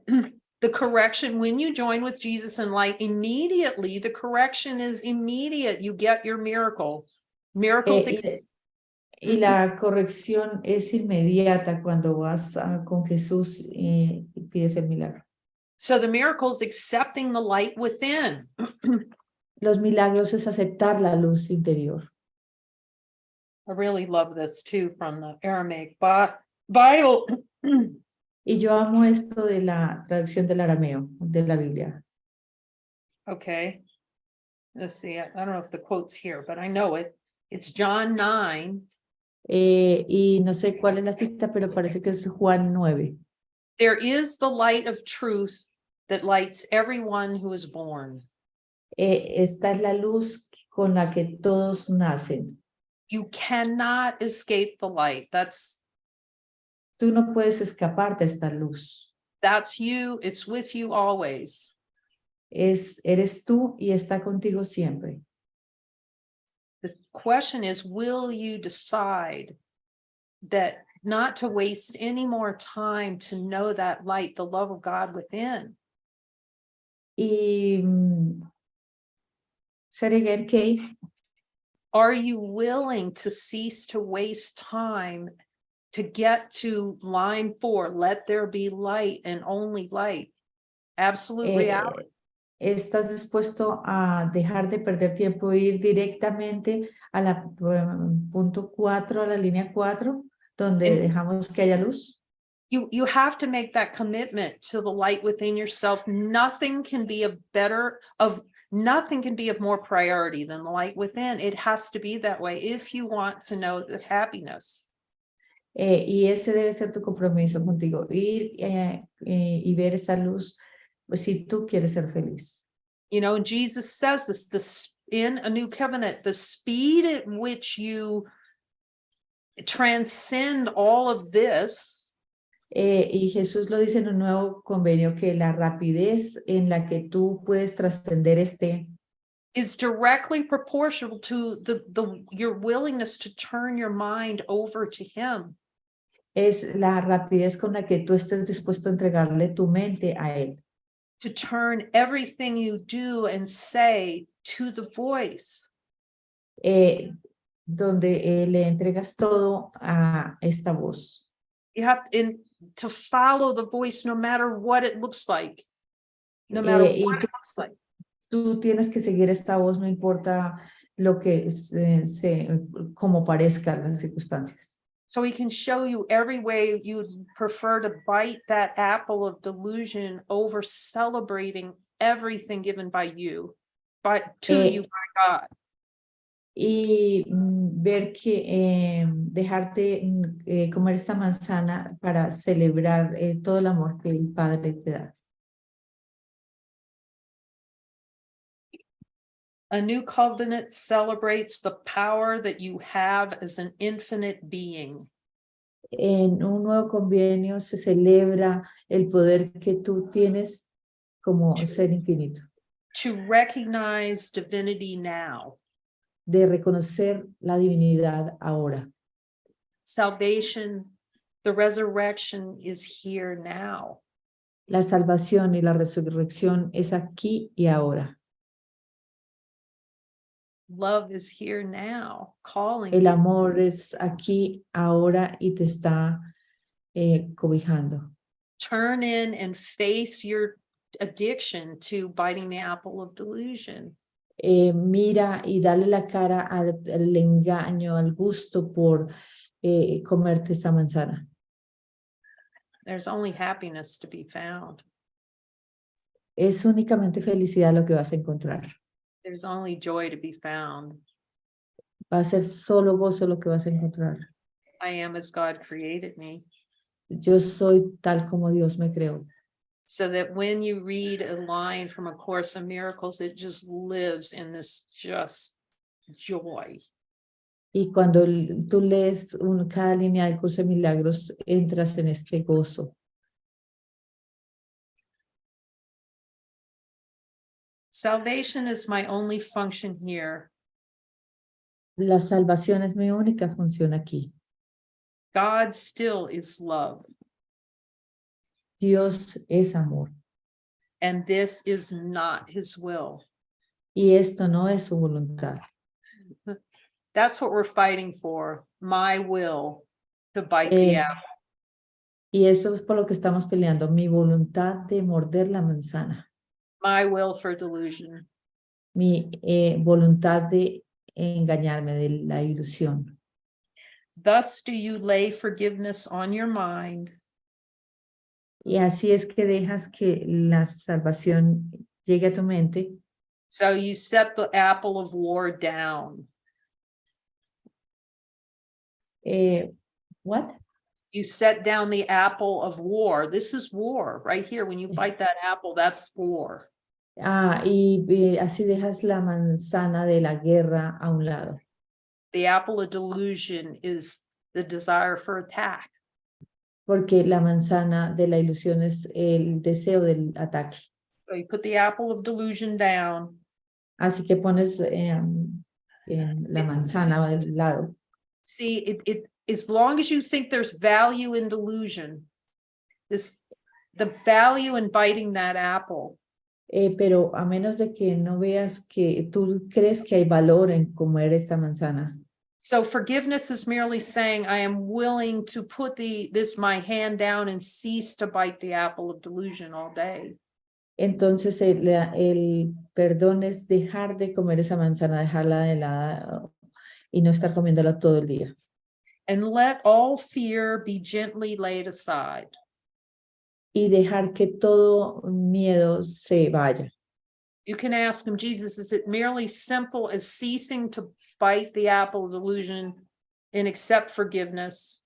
The correction, when you join with Jesus in light, immediately, the correction is immediate. You get your miracle. Miracles. Y la corrección es inmediata cuando vas con Jesús y pides el milagro. So the miracle is accepting the light within. Los milagros es aceptar la luz interior. I really love this too from the Aramaic Bible. Y Y yo amo esto de la traducción del arameo, de la Biblia. Okay. Let's see, I don't know if the quote's here, but I know it. It's John 9. Y no sé cuál es la cita, pero parece que es Juan 9. There is the light of truth that lights everyone who is born. Esta es la luz con la que todos nacen. You cannot escape the light. Tú no puedes escapar de esta luz. That's you. It's with you always. Eres tú y está contigo siempre. The question is, will you decide that not to waste any more time to know that light, the love of God within? Y say it again, Kay. Are you willing to cease to waste time to get to line 4? Let there be light and only light. Absolute reality. ¿Estás dispuesto a dejar de perder tiempo e ir directamente a la punto 4, a la línea 4, donde dejamos que haya luz? You have to make that commitment to the light within yourself. Nothing can be of more priority than the light within. It has to be that way if you want to know the happiness. Y ese debe ser tu compromiso contigo, ir y ver esa luz, pues si tú quieres ser feliz. You know, and Jesus says this in a new covenant, the speed at which you transcend all of this. Y Jesús lo dice en un nuevo convenio, que la rapidez en la que tú puedes trascender is directly proportional to your willingness to turn your mind over to him. Es la rapidez con la que tú estés dispuesto a entregarle tu mente a él. To turn everything you do and say to the voice. Donde le entregas todo a esta voz. You have to follow the voice no matter what it looks like. No matter what it looks like. Tú tienes que seguir esta voz, no importa lo que como parezcan las circunstancias. So he can show you every way you'd prefer to bite that apple of delusion over celebrating everything given by you, but to you by God. Y ver que dejar de comer esta manzana para celebrar todo el amor que el Padre te da. A new covenant celebrates the power that you have as an infinite being. En un nuevo convenio se celebra el poder que tú tienes como ser infinito. To recognize divinity now. De reconocer la divinidad ahora. Salvation, the resurrection is here now. La salvación y la resurrección es aquí y ahora. Love is here now, calling. El amor es aquí, ahora y te está cobijando. Turn in and face your addiction to biting the apple of delusion. Mira y dale la cara al engaño, al gusto por comerte esa manzana. There's only happiness to be found. Es únicamente felicidad lo que vas a encontrar. There's only joy to be found. Va a ser solo gozo lo que vas a encontrar. I am as God created me. Yo soy tal como Dios me creó. So that when you read a line from A Course in Miracles, it just lives in this just joy. Y cuando tú lees cada línea del curso de milagros, entras en este gozo. Salvation is my only function here. La salvación es mi única función aquí. God still is love. Dios es amor. And this is not his will. Y esto no es su voluntad. That's what we're fighting for. My will to bite the apple. Y eso es por lo que estamos peleando. Mi voluntad de morder la manzana. My will for delusion. Mi voluntad de engañarme, de la ilusión. Thus do you lay forgiveness on your mind. Y así es que dejas que la salvación llegue a tu mente. So you set the apple of war down. What? You set down the apple of war. This is war right here. When you bite that apple, that's war. Y así dejas la manzana de la guerra a un lado. The apple of delusion is the desire for attack. Porque la manzana de la ilusión es el deseo del ataque. So you put the apple of delusion down. Así que pones la manzana del lado. See, as long as you think there's value in delusion, the value in biting that apple, Pero a menos de que no veas que tú crees que hay valor en comer esta manzana. so forgiveness is merely saying, I am willing to put my hand down and cease to bite the apple of delusion all day. Entonces el perdón es dejar de comer esa manzana, dejarla de lado y no estar comiéndola todo el día. And let all fear be gently laid aside. Y dejar que todo miedo se vaya. You can ask him, Jesus, is it merely simple as ceasing to bite the apple of delusion and accept forgiveness?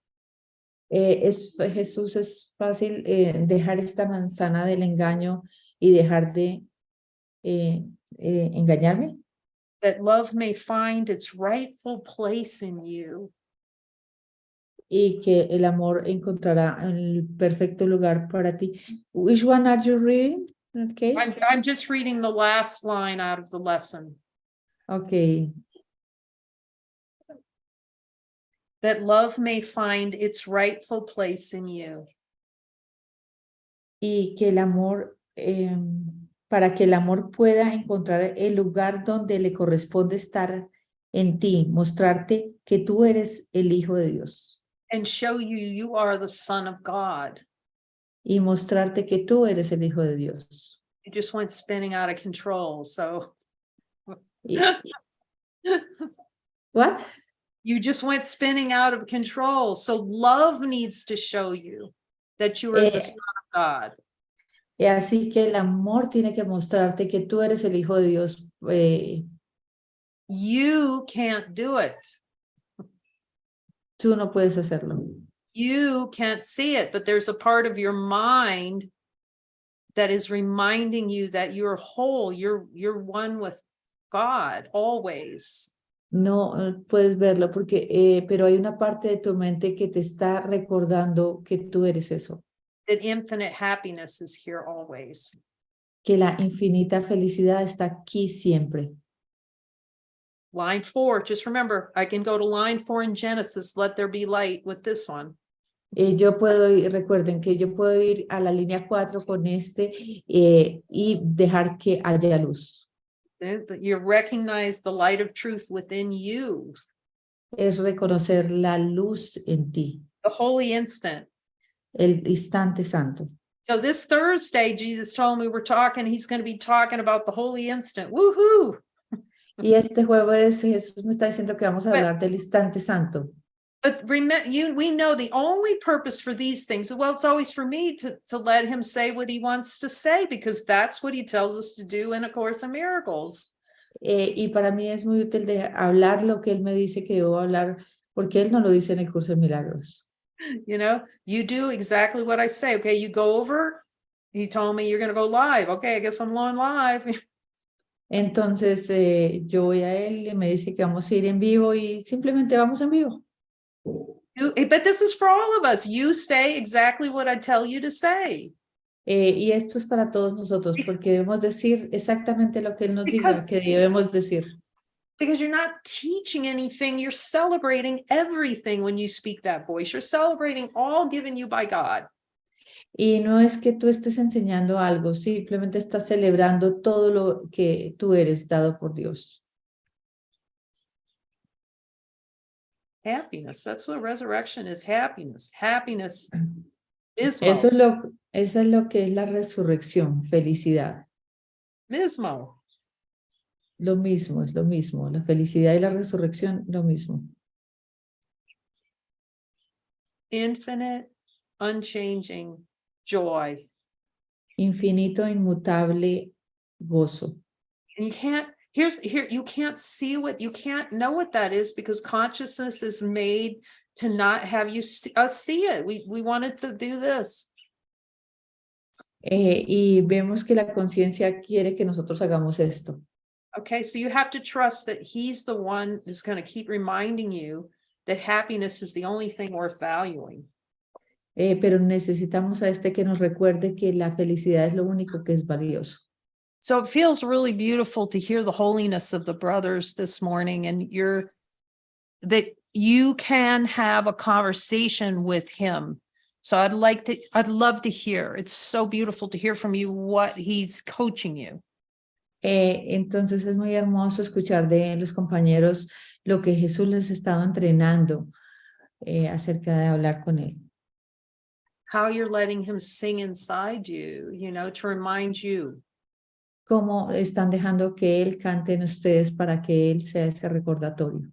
Jesús, es fácil dejar esta manzana del engaño y dejar de engañarme. That love may find its rightful place in you. Y que el amor encontrará el perfecto lugar para ti. Which one are you reading? Okay. I'm just reading the last line out of the lesson. Okay. That love may find its rightful place in you. Y que el amor, para que el amor pueda encontrar el lugar donde le corresponde estar en ti, mostrarte que tú eres el Hijo de Dios. And show you are the Son of God. Y mostrarte que tú eres el Hijo de Dios. You just went spinning out of control, so. What? You just went spinning out of control. So love needs to show you that you are the Son of God. Y así que el amor tiene que mostrarte que tú eres el Hijo de Dios. You can't do it. Tú no puedes hacerlo. You can't see it, but there's a part of your mind that is reminding you that you're whole, you're one with God always. No puedes verlo porque, pero hay una parte de tu mente que te está recordando que tú eres eso. That infinite happiness is here always. Que la infinita felicidad está aquí siempre. Line 4, just remember, I can go to line 4 in Genesis, let there be light with this one. Yo puedo ir, recuerden que yo puedo ir a la línea 4 con y dejar que haya luz. You recognize the light of truth within you. Es reconocer la luz en ti. The holy instant. El instante santo. So this Thursday, Jesus told me he's going to be talking about the holy instant. Woohoo! Y este jueves Jesús me está diciendo que vamos a hablar del instante santo. But remember, we know the only purpose for these things, well, it's always for me to let him say what he wants to say, because that's what he tells us to do in A Course in Miracles. Y para mí es muy útil de hablar lo que él me dice que debo hablar, porque él no lo dice en el curso de milagros. You know, you do exactly what I say. Okay, you go over. He told me you're going to go live. Okay, I guess I'm going live. Entonces yo voy a él y me dice que vamos a ir en vivo y simplemente vamos en vivo. But this is for all of us. You say exactly what I tell you to say. Y esto es para todos nosotros, porque debemos decir exactamente lo que él nos diga que debemos decir. Because you're not teaching anything, you're celebrating everything when you speak that voice. You're celebrating all given you by God. Y no es que tú estés enseñando algo, simplemente estás celebrando todo lo que tú eres dado por Dios. Happiness, that's what resurrection is, happiness. Happiness Mismo. Eso es lo que es la resurrección, felicidad. Mismo. Lo mismo, es lo mismo. La felicidad y la resurrección, lo mismo. Infinite, unchanging joy. infinito, inmutable gozo. And you can't, you can't you can't know what that is because consciousness is made to not have us see it. We wanted to do this. Y vemos que la conciencia quiere que nosotros hagamos esto. Okay, so you have to trust that he's the one that's going to keep reminding you that happiness is the only thing worth valuing. Pero necesitamos a este que nos recuerde que la felicidad es lo único que es valioso. So it feels really beautiful to hear the holiness of the brothers this morning, and that you can have a conversation with him. So I'd love to hear. It's so beautiful to hear from you what he's coaching you. Entonces es muy hermoso escuchar de los compañeros lo que Jesús les ha estado entrenando acerca de hablar con él. How you're letting him sing inside you, to remind you. Cómo están dejando que él cante en ustedes para que él sea ese recordatorio.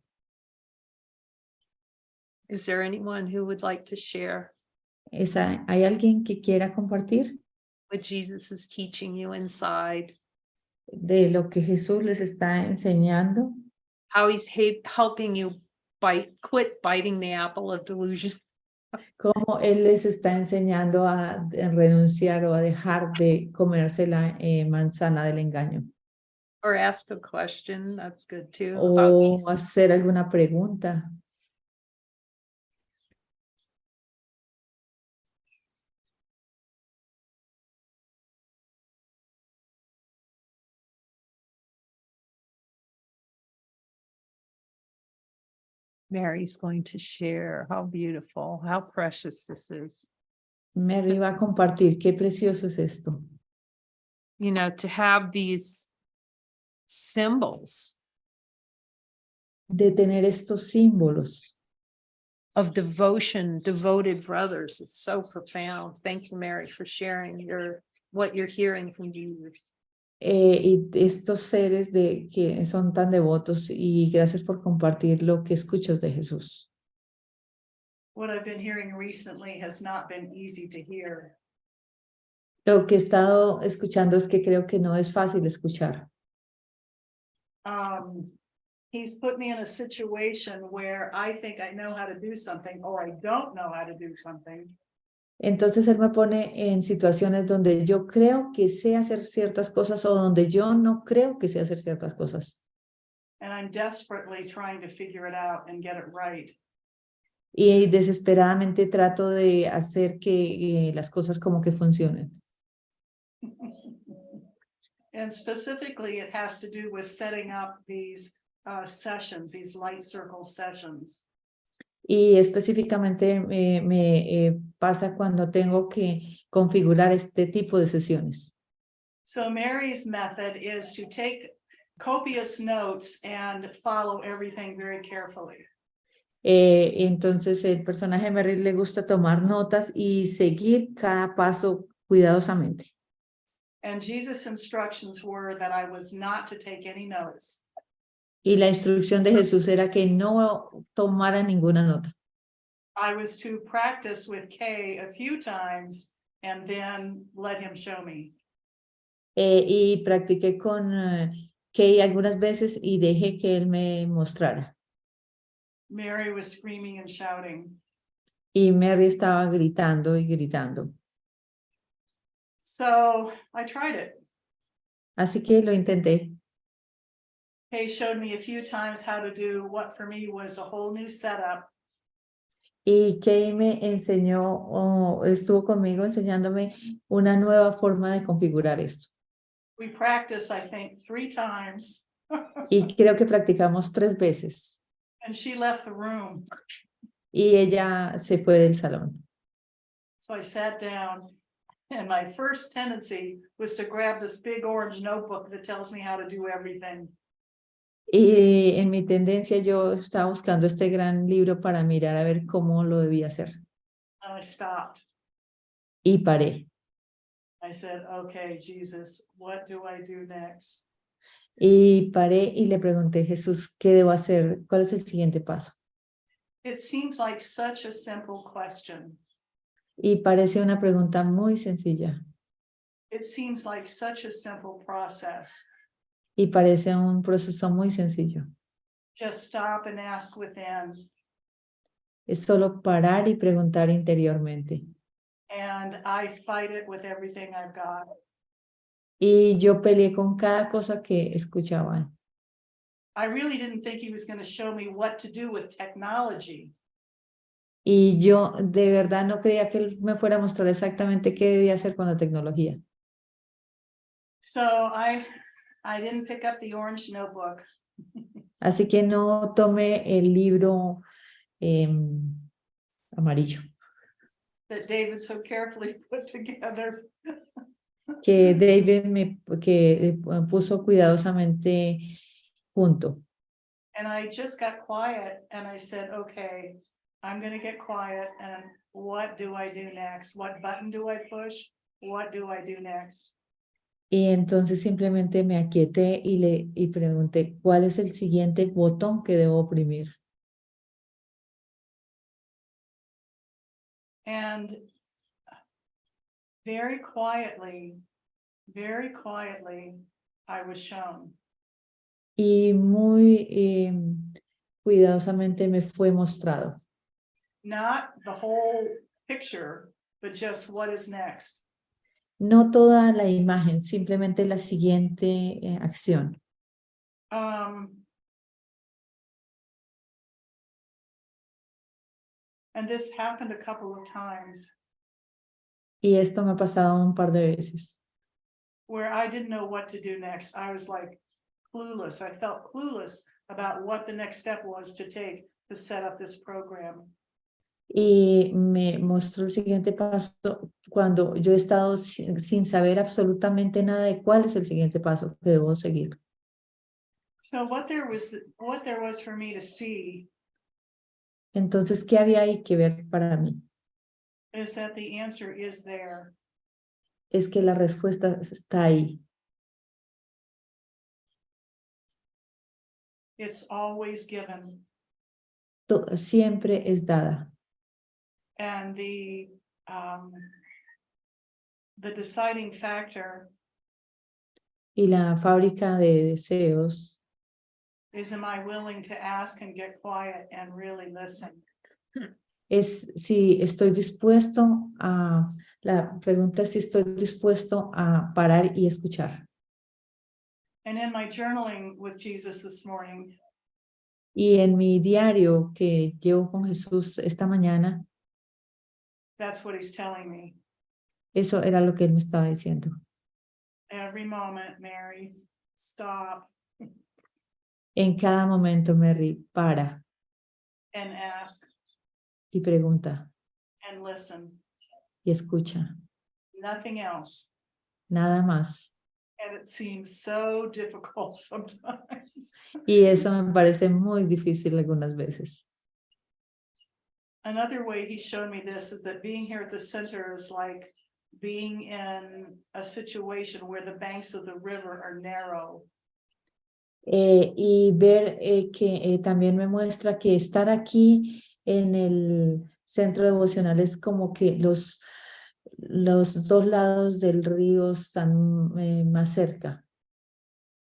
Is there anyone who would like to share ¿Hay alguien que quiera compartir what Jesus is teaching you inside? de lo que Jesús les está enseñando? How he's helping you quit biting the apple of delusion. Cómo él les está enseñando a renunciar o a dejar de comerse la manzana del engaño. Or ask a question, that's good too. O hacer alguna pregunta. Mary's going to share. How beautiful, how precious this is. Mary va a compartir, qué precioso es esto. To have these symbols De tener estos símbolos of devoted brothers. It's so profound. Thank you, Mary, for sharing what you're hearing from Jesus. Y estos seres que son tan devotos, y gracias por compartir lo que escuchas de Jesús. What I've been hearing recently has not been easy to hear. Lo que he estado escuchando es que creo que no es fácil escuchar. He's put me in a situation where I think I know how to do something or I don't know how to do something. Entonces él me pone en situaciones donde yo creo que sé hacer ciertas cosas o donde yo no creo que sé hacer ciertas cosas. And I'm desperately trying to figure it out and get it right. Y desesperadamente trato de hacer que las cosas como que funcionen. And specifically, it has to do with setting up these sessions, these light circle sessions. Y específicamente me pasa cuando tengo que configurar este tipo de sesiones. So Mary's method is to take copious notes and follow everything very carefully. Entonces el personaje de Mary le gusta tomar notas y seguir cada paso cuidadosamente. And Jesus' instructions were that I was not to take any notes. Y la instrucción de Jesús era que no tomara ninguna nota. I was to practice with Kay a few times and then let him show me. Y practiqué con Kay algunas veces y dejé que él me mostrara. Mary was screaming and shouting. Y Mary estaba gritando y gritando. So I tried it. Así que lo intenté. Kay showed me a few times how to do what for me was a whole new setup. Y Kay me enseñó, estuvo conmigo enseñándome una nueva forma de configurar esto. We practiced, I think, 3 times. Y creo que practicamos 3 veces. And she left the room. Y ella se fue del salón. So I sat down, and my first tendency was to grab this big orange notebook that tells me how to do everything. Y en mi tendencia yo estaba buscando este gran libro para mirar a ver cómo lo debía hacer. And I stopped. Y paré. I said, okay, Jesus, what do I do next? Y paré y le pregunté, Jesús, ¿qué debo hacer? ¿Cuál es el siguiente paso? It seems like such a simple question. Y parece una pregunta muy sencilla. It seems like such a simple process. Y parece un proceso muy sencillo. Just stop and ask within. Es solo parar y preguntar interiormente. And I fight it with everything I've got. Y yo peleé con cada cosa que escuchaba. I really didn't think he was going to show me what to do with technology. Y yo de verdad no creía que él me fuera a mostrar exactamente qué debía hacer con la tecnología. So I didn't pick up the orange notebook. Así que no tomé el libro amarillo That David so carefully put together. que David puso cuidadosamente junto. And I just got quiet and I said, okay, I'm going to get quiet. And what do I do next? What button do I push? What do I do next? Y entonces simplemente me aquieté y pregunté, ¿cuál es el siguiente botón que debo oprimir? And very quietly, I was shown. Y muy cuidadosamente me fue mostrado. Not the whole picture, but just what is next. No toda la imagen, simplemente la siguiente acción. And this happened a couple of times Y esto me ha pasado un par de veces. where I didn't know what to do next. I was like clueless. I felt clueless about what the next step was to take to set up this program. Y me mostró el siguiente paso cuando yo he estado sin saber absolutamente nada de cuál es el siguiente paso que debo seguir. So what there was for me to see Entonces, ¿qué había ahí que ver para mí? is that the answer is there. Es que la respuesta está ahí. It's always given. Siempre es dada. And the deciding factor Y la fábrica de deseos is, am I willing to ask and get quiet and really listen? es si estoy dispuesto la pregunta es si estoy dispuesto a parar y escuchar. And in my journaling with Jesus this morning, Y en mi diario que llevo con Jesús esta mañana, that's what he's telling me. eso era lo que él me estaba diciendo. Every moment, Mary, stop En cada momento, Mary, para and ask y pregunta and listen. y escucha. Nothing else. Nada más. And it seems so difficult sometimes. Y eso me parece muy difícil algunas veces. Another way he showed me this is that being here at the center is like being in a situation where the banks of the river are narrow. Y ver que también me muestra que estar aquí en el centro devocional es como que los dos lados del río están más cerca.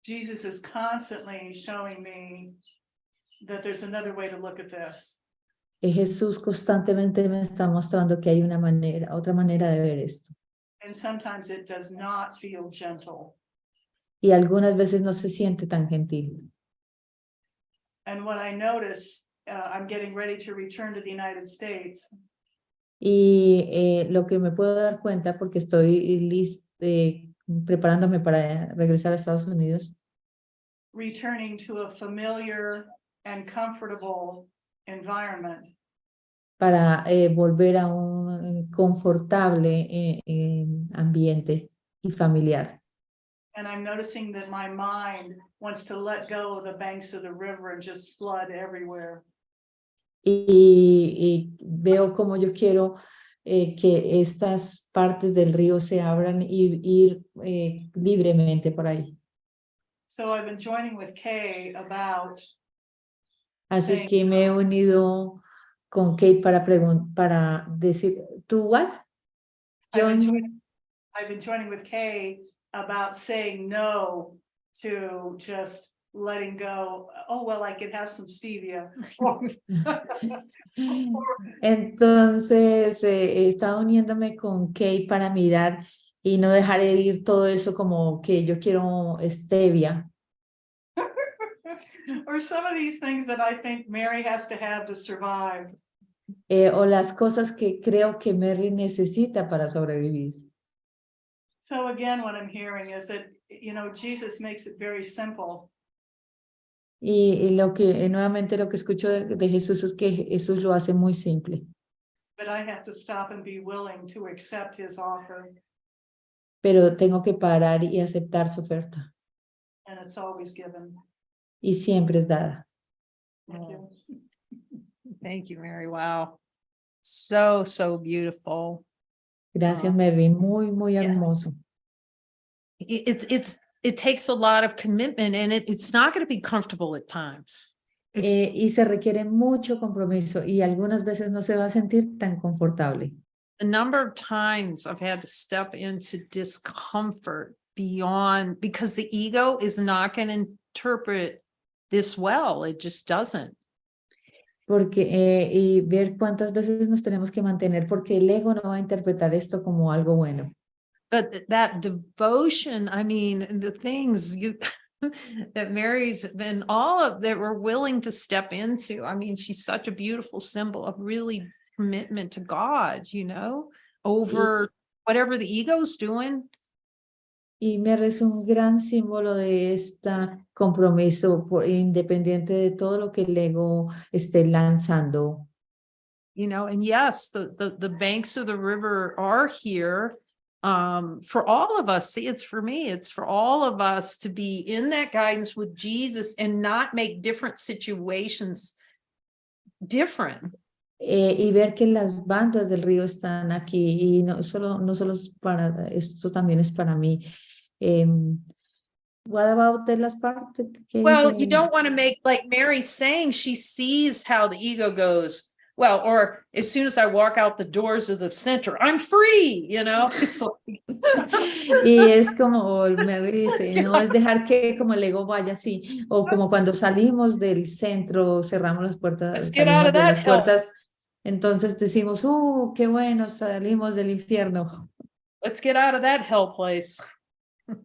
Jesus is constantly showing me that there's another way to look at this. Jesús constantemente me está mostrando que hay otra manera de ver esto. And sometimes it does not feel gentle. Y algunas veces no se siente tan gentil. And what I notice, I'm getting ready to return to the United States. Y lo que me puedo dar cuenta, porque estoy preparándome para regresar a Estados Unidos, Returning to a familiar and comfortable environment. para volver a un confortable ambiente y familiar. And I'm noticing that my mind wants to let go of the banks of the river and just flood everywhere. Y veo como yo quiero que estas partes del río se abran y ir libremente por ahí. So I've been joining with Kay about Así saying, que me he unido con Kate para decir, ¿tú what? Yo I've been joining with Kay about saying no to just letting go. Oh, well, I could have some stevia. Entonces, he estado uniéndome con Kay para mirar y no dejar de ir todo eso como que yo quiero stevia. Or some of these things that I think Mary has to have to survive. O las cosas que creo que Mary necesita para sobrevivir. So again, what I'm hearing is that, you know, Jesus makes it very simple. Y lo que nuevamente lo que escucho de Jesús es que Jesús lo hace muy simple. But I have to stop and be willing to accept his offer. Pero tengo que parar y aceptar su oferta. And it's always given. Y siempre es dada. Thank you. Thank you, Mary. Wow. So, so beautiful. Gracias, Mary. Muy, muy Yeah. hermoso. It takes a lot of commitment, and it's not going to be comfortable at times. Y se requiere mucho compromiso y algunas veces no se va a sentir tan confortable. A number of times I've had to step into discomfort beyond, because the ego is not going to interpret this well. It just doesn't. Porque, y ver cuántas veces nos tenemos que mantener, porque el ego no va a interpretar esto como algo bueno. But that devotion, I mean, the things that Mary's been all of that we're willing to step into. I mean, she's such a beautiful symbol of really commitment to God, you know, over whatever the ego's doing. Y Mary es un gran símbolo de este compromiso independiente de todo lo que el ego esté lanzando. You know, and yes, the banks of the river are here for all of us. See, it's for me, it's for all of us to be in that guidance with Jesus and not make different situations different. Y ver que las bandas del río están aquí y no solo es para, esto también es para mí. What about de las partes? Well, you don't want to make, like Mary saying, she sees how the ego goes. Well, or as soon as I walk out the doors of the center, I'm free, you know. It's like... Y es como Mary dice, no es dejar que como el ego vaya así, o como cuando salimos del centro, cerramos las puertas, Let's get out salimos of de that las puertas, entonces decimos, qué bueno, salimos del infierno. Let's get out of that hell place.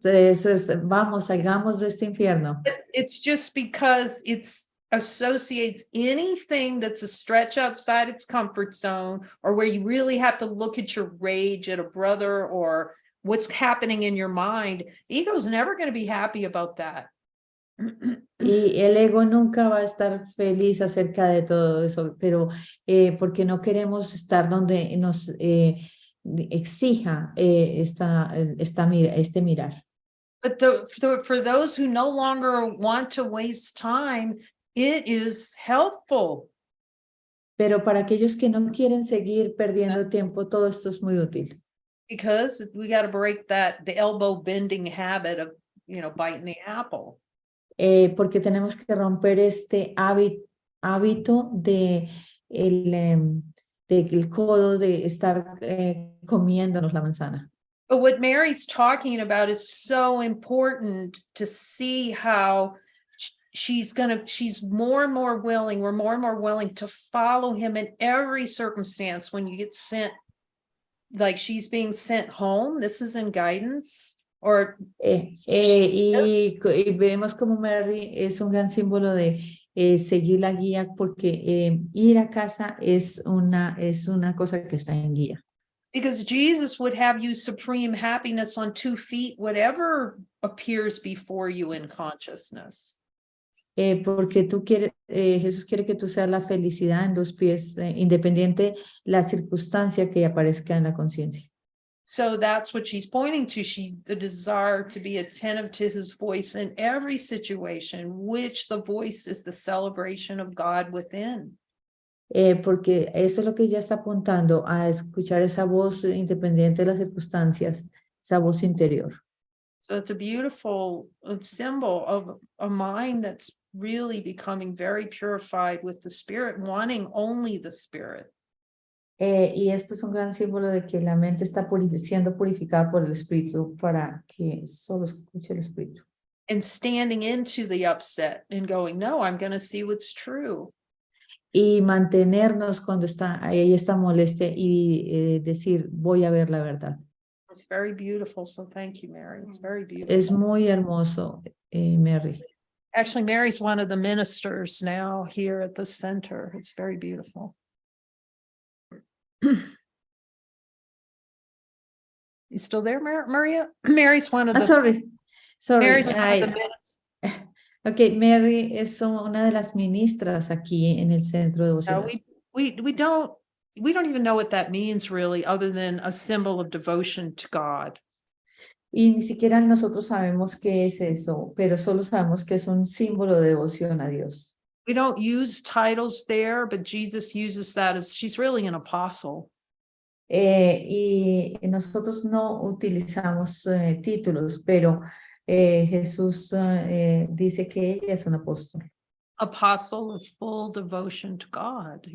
Eso es, vamos, salgamos de este infierno. It's just because it's associates anything that's a stretch outside its comfort zone, or where you really have to look at your rage at a brother or what's happening in your mind. The ego's never going to be happy about that. Y el ego nunca va a estar feliz acerca de todo eso, pero porque no queremos estar donde nos exija este mirar. But for those who no longer want to waste time, it is helpful. Pero para aquellos que no quieren seguir perdiendo tiempo, todo esto es muy útil. Because we got to break the elbow bending habit of, you know, biting the apple. Porque tenemos que romper este hábito de el codo de estar comiéndonos la manzana. But what Mary's talking about is so important to see how she's more and more willing, we're more and more willing to follow him in every circumstance. When you get sent, like she's being sent home, this is in guidance. Or y vemos como Mary es un gran símbolo de seguir la guía, porque ir a casa es una cosa que está en guía. Because Jesus would have you supreme happiness on 2 feet, whatever appears before you in consciousness. Porque Jesús quiere que tú seas la felicidad en 2 pies, independiente la circunstancia que aparezca en la conciencia. So that's what she's pointing to. She's the desire to be attentive to his voice in every situation, which the voice is the celebration of God within. Porque eso es lo que ella está apuntando, a escuchar esa voz independiente de las circunstancias, esa voz interior. So it's a beautiful symbol of a mind that's really becoming very purified with the spirit, wanting only the spirit. Y esto es un gran símbolo de que la mente está siendo purificada por el Espíritu para que solo escuche el Espíritu. and standing into the upset and going, no, I'm going to see what's true. Y mantenernos cuando ahí está molestia y decir, voy a ver la verdad. It's very beautiful. So thank you, Mary. It's very beautiful. Es muy hermoso, Mary. Actually, Mary's one of the ministers now here at the center. It's very beautiful. You still there, Maria? Mary's one of the Sorry. Mary's one of the ministers. Ok, Mary es una de las ministras aquí en el centro No, devocional. we don't even know what that means really, other than a symbol of devotion to God. Y ni siquiera nosotros sabemos qué es eso, pero solo sabemos que es un símbolo de devoción a Dios. We don't use titles there, but Jesus uses that as she's really an apostle. Y nosotros no utilizamos títulos, pero Jesús dice que ella es un apóstol. Apostle of full devotion to God,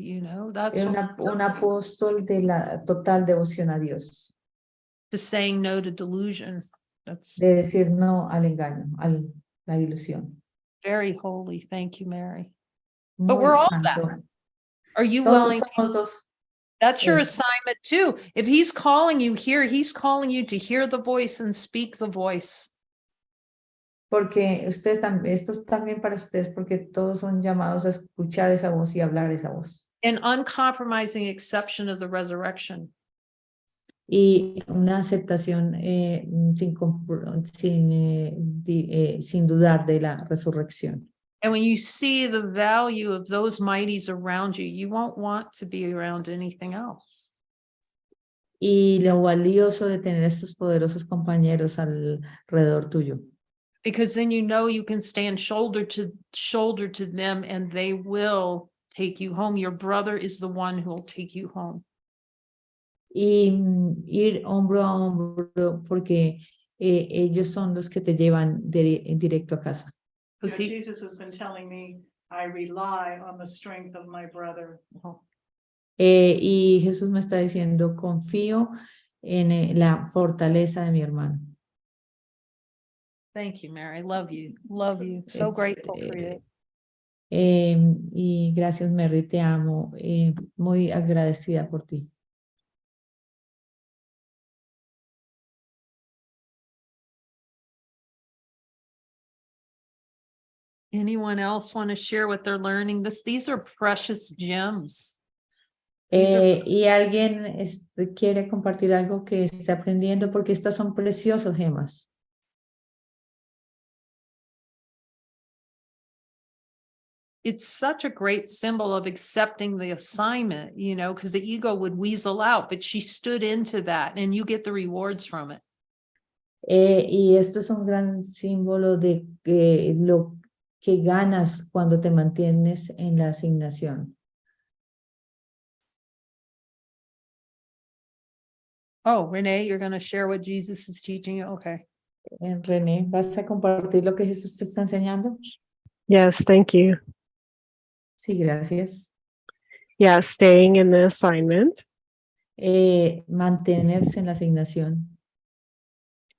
that's Es un apóstol de la total devoción a Dios. to saying no to delusion. That's De decir no al engaño, a la ilusión. very holy. Thank you, Mary. Muy we're all santo. that. Are you Todos willing? somos dos. That's your Yes. assignment too. If he's calling you here, he's calling you to hear the voice and speak the voice. Porque ustedes también, esto es también para ustedes, porque todos son llamados a escuchar esa voz y hablar esa voz. An uncompromising exception of the resurrection. Y una aceptación sin dudar de la resurrección. And when you see the value of those mighties around you, you won't want to be around anything else. Y lo valioso de tener estos poderosos compañeros alrededor tuyo. Because then you can stand shoulder to shoulder to them and they will take you home. Your brother is the one who will take you home. Y ir hombro a hombro porque ellos son los que te llevan directo a casa. Jesus has been telling me, I rely on the strength of my brother. Y Jesús me está diciendo, confío en la fortaleza de mi hermano. Thank you, Mary. Love you. Love you. So grateful for you. Y gracias, Mary, te amo. Muy agradecida por ti. Anyone else want to share what they're learning? These are precious gems. These Y alguien quiere compartir algo que esté aprendiendo porque estas son preciosas gemas. It's such a great symbol of accepting the assignment, because the ego would weasel out, but she stood into that and you get the rewards from it. Y esto es un gran símbolo de lo que ganas cuando te mantienes en la asignación. Oh, Renee, you're going to share what Jesus is teaching you? Okay. René, ¿vas a compartir lo que Jesús te está enseñando? Yes, thank you. Sí, gracias. Yeah, staying in the assignment Mantenerse en la asignación.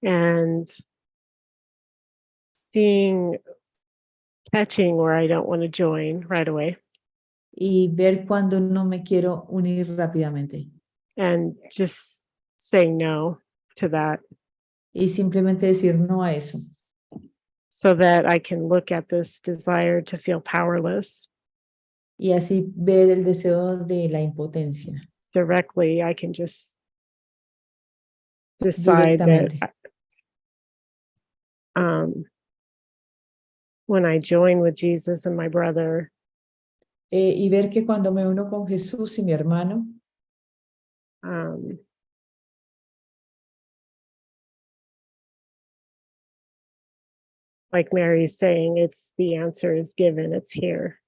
and catching where I don't want to join right away Y ver cuando no me quiero unir rápidamente. and just saying no to that Y simplemente decir no a eso. so that I can look at this desire to feel powerless Y así ver el deseo de la impotencia. directly. I can just decide Directamente. that when I join with Jesus and my brother, Y ver que cuando me uno con Jesús y mi hermano, like Mary's saying, the answer is given, it's here.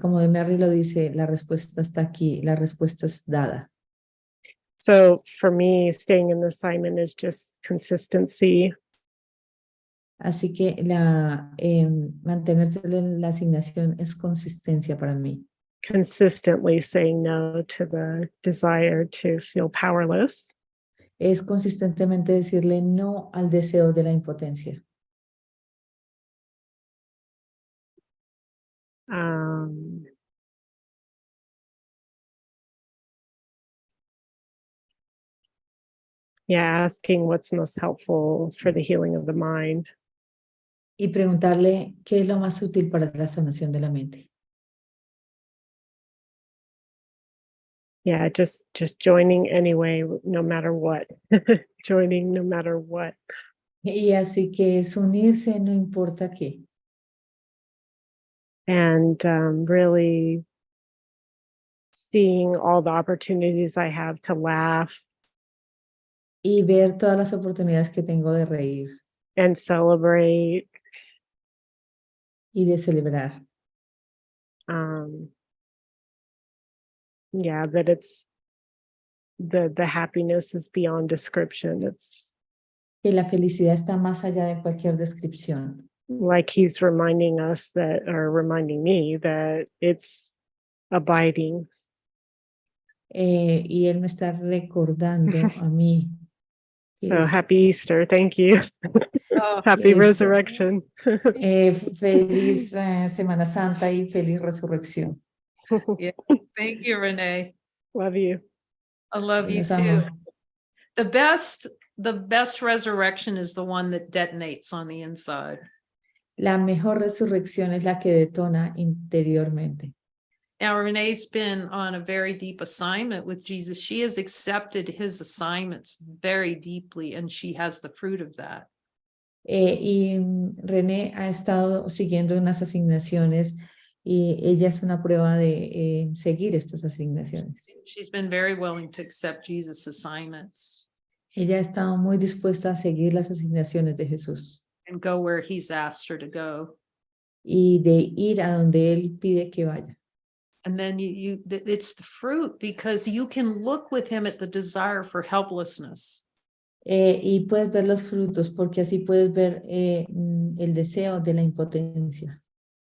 como de Mary lo dice, la respuesta está aquí, la respuesta es dada. So for me, staying in the assignment is just consistency. Así que mantenerse en la asignación es consistencia para mí. consistently saying no to the desire to feel powerless. Es consistentemente decirle no al deseo de la impotencia. Yeah, asking what's most helpful for the healing of the mind. Y preguntarle qué es lo más útil para la sanación de la mente. Yeah, just joining anyway, no matter what. Joining no matter what. Y así que es unirse no importa qué. And really seeing all the opportunities I have to laugh Y ver todas las oportunidades que tengo de reír and celebrate. y de celebrar. Yeah, that it's the happiness is beyond description. It's Que la felicidad está más allá de cualquier descripción. like he's reminding us that, or reminding me that it's abiding. Y él me está recordando a mí. So Es- happy Easter. Thank you. Oh, Happy es- resurrection. Feliz Semana Santa y feliz resurrección. thank you, Renee. Love you. I love you Los too. amo. The best resurrection is the one that detonates on the inside. La mejor resurrección es la que detona interiormente. Now, Renee's been on a very deep assignment with Jesus. She has accepted his assignments very deeply, and she has the fruit of that. Y René ha estado siguiendo unas asignaciones y ella es una prueba de seguir estas asignaciones. She's been very willing to accept Jesus' assignments Ella ha estado muy dispuesta a seguir las asignaciones de Jesús and go where he's asked her to go. y de ir a donde Él pide que vaya. And then it's the fruit, because you can look with him at the desire for helplessness. Y puedes ver los frutos porque así puedes ver el deseo de la impotencia.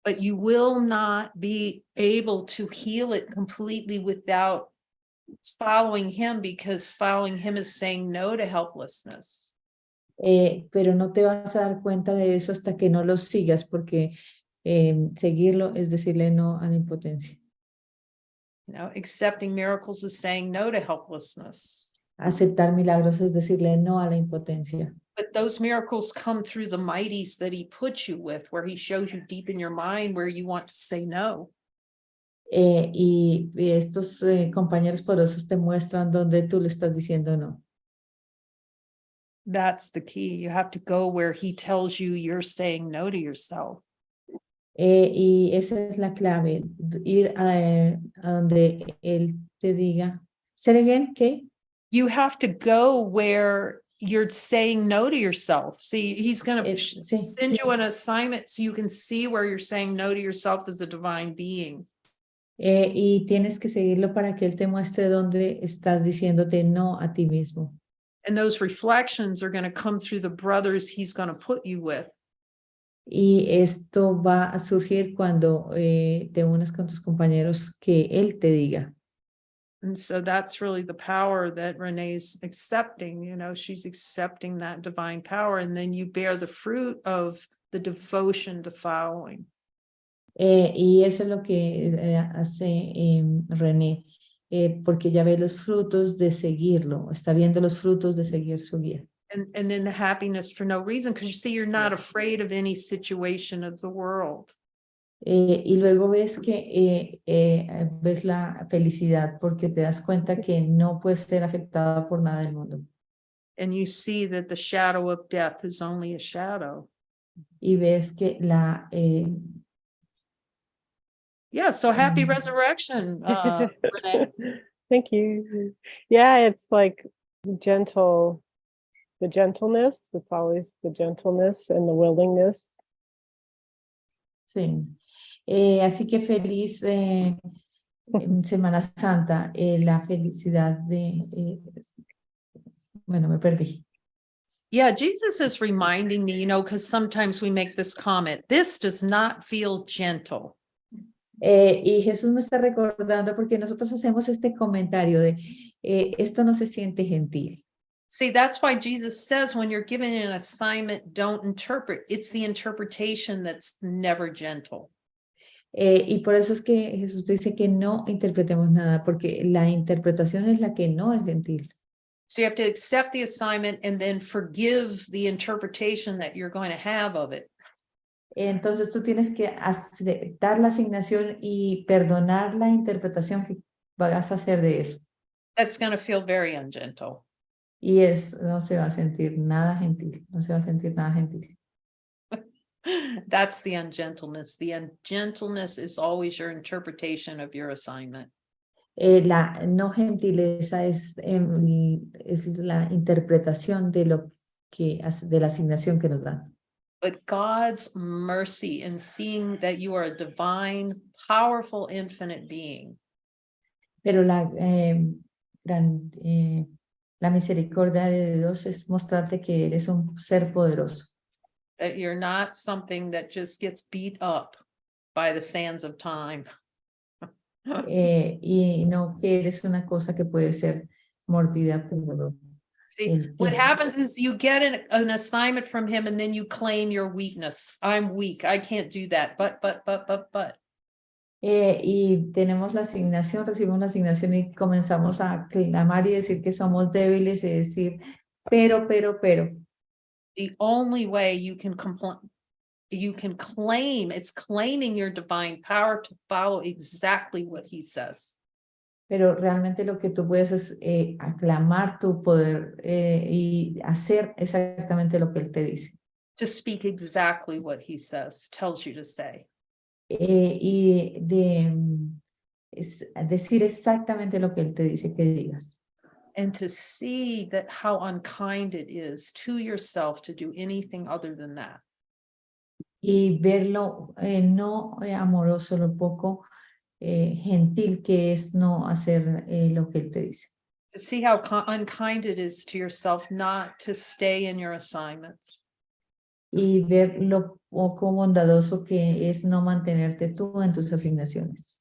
But you will not be able to heal it completely without following him, because following him is saying no to helplessness. Pero no te vas a dar cuenta de eso hasta que no lo sigas, porque seguirlo es decirle no a la impotencia. You know, accepting miracles is saying no to helplessness. Aceptar milagros es decirle no a la impotencia. But those miracles come through the mighties that he puts you with, where he shows you deep in your mind where you want to say no. Y estos compañeros poderosos te muestran donde tú le estás diciendo no. That's the key. You have to go where he tells you you're saying no to yourself. Y esa es la clave, ir a donde él te diga. Say it again, ¿qué? You have to go where you're saying no to yourself. See, he's going to Sí, send sí. you an assignment so you can see where you're saying no to yourself as a divine being. Y tienes que seguirlo para que él te muestre dónde estás diciéndote no a ti mismo. And those reflections are going to come through the brothers he's going to put you with. Y esto va a surgir cuando te unas con tus compañeros que él te diga. And so that's really the power that Renee's accepting. You know, she's accepting that divine power, and then you bear the fruit of the devotion to following. Y eso es lo que hace René, porque ya ve los frutos de seguirlo, está viendo los frutos de seguir su guía. And then the happiness for no reason, because you see, you're not afraid of any situation of the world. Y luego ves que ves la felicidad porque te das cuenta que no puedes ser afectada por nada del mundo. And you see that the shadow of death is only a shadow. Y ves que Yeah, so happy resurrection, Renee. Thank you. Yeah, it's like the gentleness. It's always the gentleness and the willingness. sí. Así que feliz en Semana Santa, la felicidad bueno, me perdí. Yeah, Jesus is reminding me, you know, because sometimes we make this comment, this does not feel gentle. Y Jesús me está recordando porque nosotros hacemos este comentario de esto no se siente gentil. See, that's why Jesus says when you're given an assignment, don't interpret. It's the interpretation that's never gentle. Y por eso es que Jesús dice que no interpretemos nada, porque la interpretación es la que no es gentil. So you have to accept the assignment and then forgive the interpretation that you're going to have of it. Entonces tú tienes que aceptar la asignación y perdonar la interpretación que vas a hacer de eso. That's going to feel very ungentle. Y no se va a sentir nada gentil, no se va a sentir nada gentil. That's the ungentleness. The ungentleness is always your interpretation of your assignment. La no gentileza es la interpretación de de la asignación que nos dan. But God's mercy in seeing that you are a divine, powerful, infinite being. Pero la misericordia de Dios es mostrarte que eres un ser poderoso. That you're not something that just gets beat up by the sands of time. Y no que eres una cosa que puede ser mordida por See, el what tiempo. happens is you get an assignment from him and then you claim your weakness. I'm weak. I can't do that. But. Y tenemos la asignación, recibimos la asignación y comenzamos a clamar y decir que somos débiles y decir, pero. The only way you can claim, it's claiming your divine power to follow exactly what he says. Pero realmente lo que tú puedes es aclamar tu poder y hacer exactamente lo que él te dice. To speak exactly what he says, tells you to say. Y decir exactamente lo que él te dice que digas. And to see that how unkind it is to yourself to do anything other than that. Y verlo no amoroso, lo poco gentil que es no hacer lo que él te dice. To see how unkind it is to yourself not to stay in your assignments. Y ver lo poco bondadoso que es no mantenerte tú en tus asignaciones.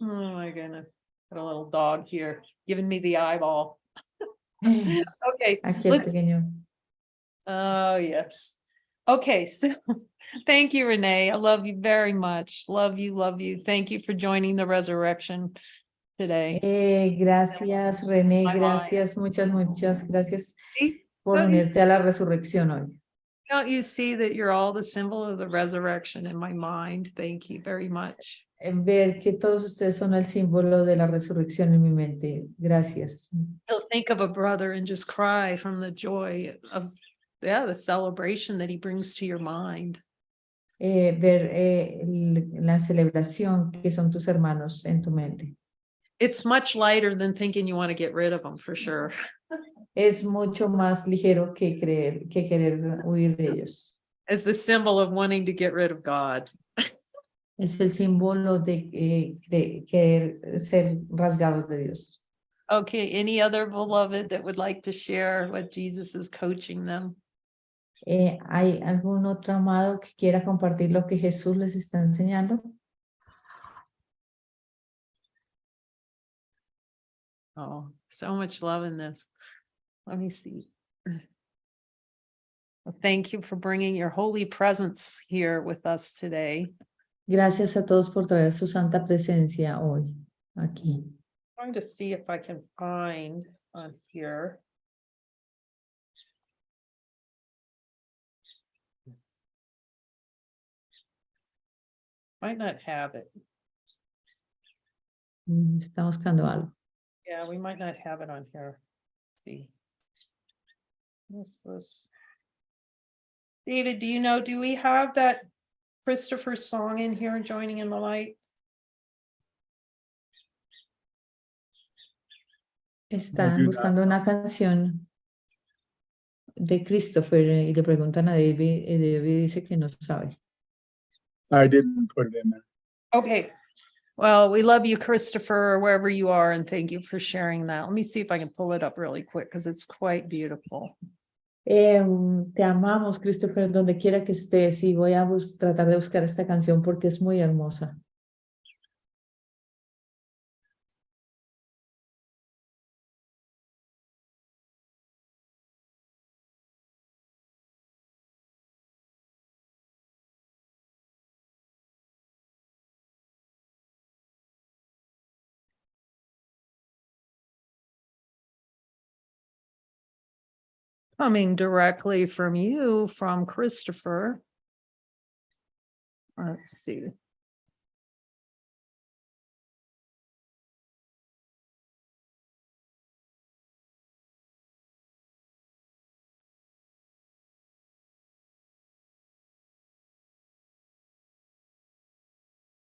Oh my goodness. Got a little dog here giving me the eyeball. Okay. Aquí el pequeño. Oh, yes. Okay, so thank you, Renee. I love you very much. Love you, love you. Thank you for joining the resurrection today. Gracias, René. Bye-bye. Gracias, muchas gracias See? por Don't you- unirte a la resurrección hoy. Don't you see that you're all the symbol of the resurrection in my mind? Thank you very much. Ver que todos ustedes son el símbolo de la resurrección en mi mente. Gracias. You'll think of a brother and just cry from the joy of, the celebration that he brings to your mind. Ver la celebración que son tus hermanos en tu mente. It's much lighter than thinking you want to get rid of them, for sure. Es mucho más ligero que querer huir de ellos. As the symbol of wanting to get rid of God. Es el símbolo de querer ser rasgados de Dios. Okay, any other beloved that would like to share what Jesus is coaching them? ¿Hay algún otro amado que quiera compartir lo que Jesús les está enseñando? Oh, so much love in this. Let me see. Well, thank you for bringing your holy presence here with us today. Gracias a todos por traer su santa presencia hoy, aquí. I'm trying to see if I can find on here. Might not have it. Está buscando algo. Yeah, we might not have it on here. Let's see. This. David, do you know, do we have that Christopher song in here, Joining in the Light? Están buscando una canción de Christopher y le preguntan a David y David dice que no sabe. I didn't put it in there. Okay. Well, we love you, Christopher, wherever you are, and thank you for sharing that. Let me see if I can pull it up really quick because it's quite beautiful. Te amamos, Christopher, donde quiera que estés, y voy a tratar de buscar esta canción porque es muy hermosa. Coming directly from you, from Christopher. Let's see.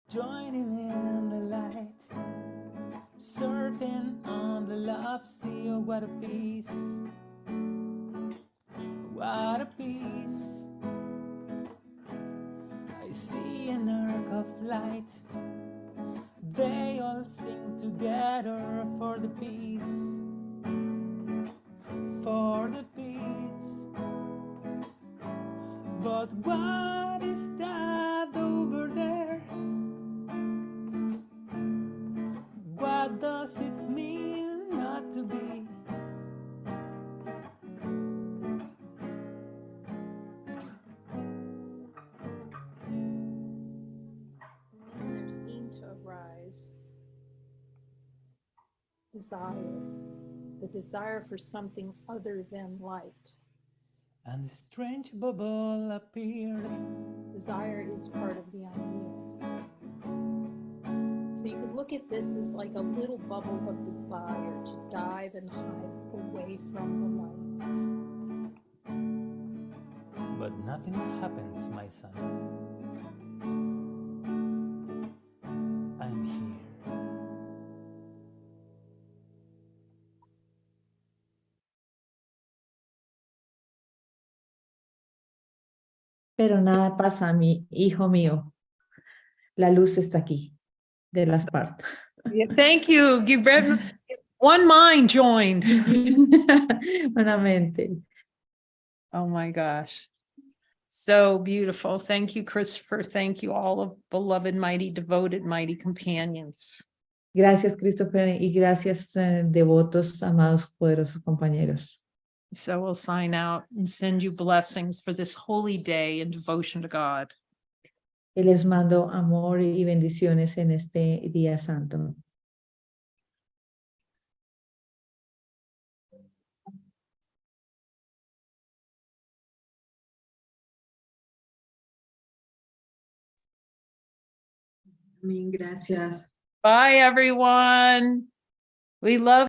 Joining in the light, surfing on the love sea. Oh, what a peace, what a peace. I see an arc of light, they all sing together for the peace, for the peace. But what is that over there? What does it mean not to be? There seemed to arise desire, the desire for something other than light. And a strange bubble appeared. Desire is part of the unreal. So you could look at this as like a little bubble of desire to dive and hide away from the light. But nothing happens, my son. I'm here. Pero nada pasa, mi hijo mío. La luz está aquí, de las partes. Yeah, thank you. One mind joined. Una mente. Oh my gosh. So beautiful. Thank you, Christopher. Thank you, all of beloved, mighty, devoted, mighty companions. Gracias, Christopher, y gracias, devotos, amados, poderosos compañeros. So we'll sign out and send you blessings for this holy day and devotion to God. Y les mando amor y bendiciones en este día santo. Amén, gracias. Bye, everyone. We love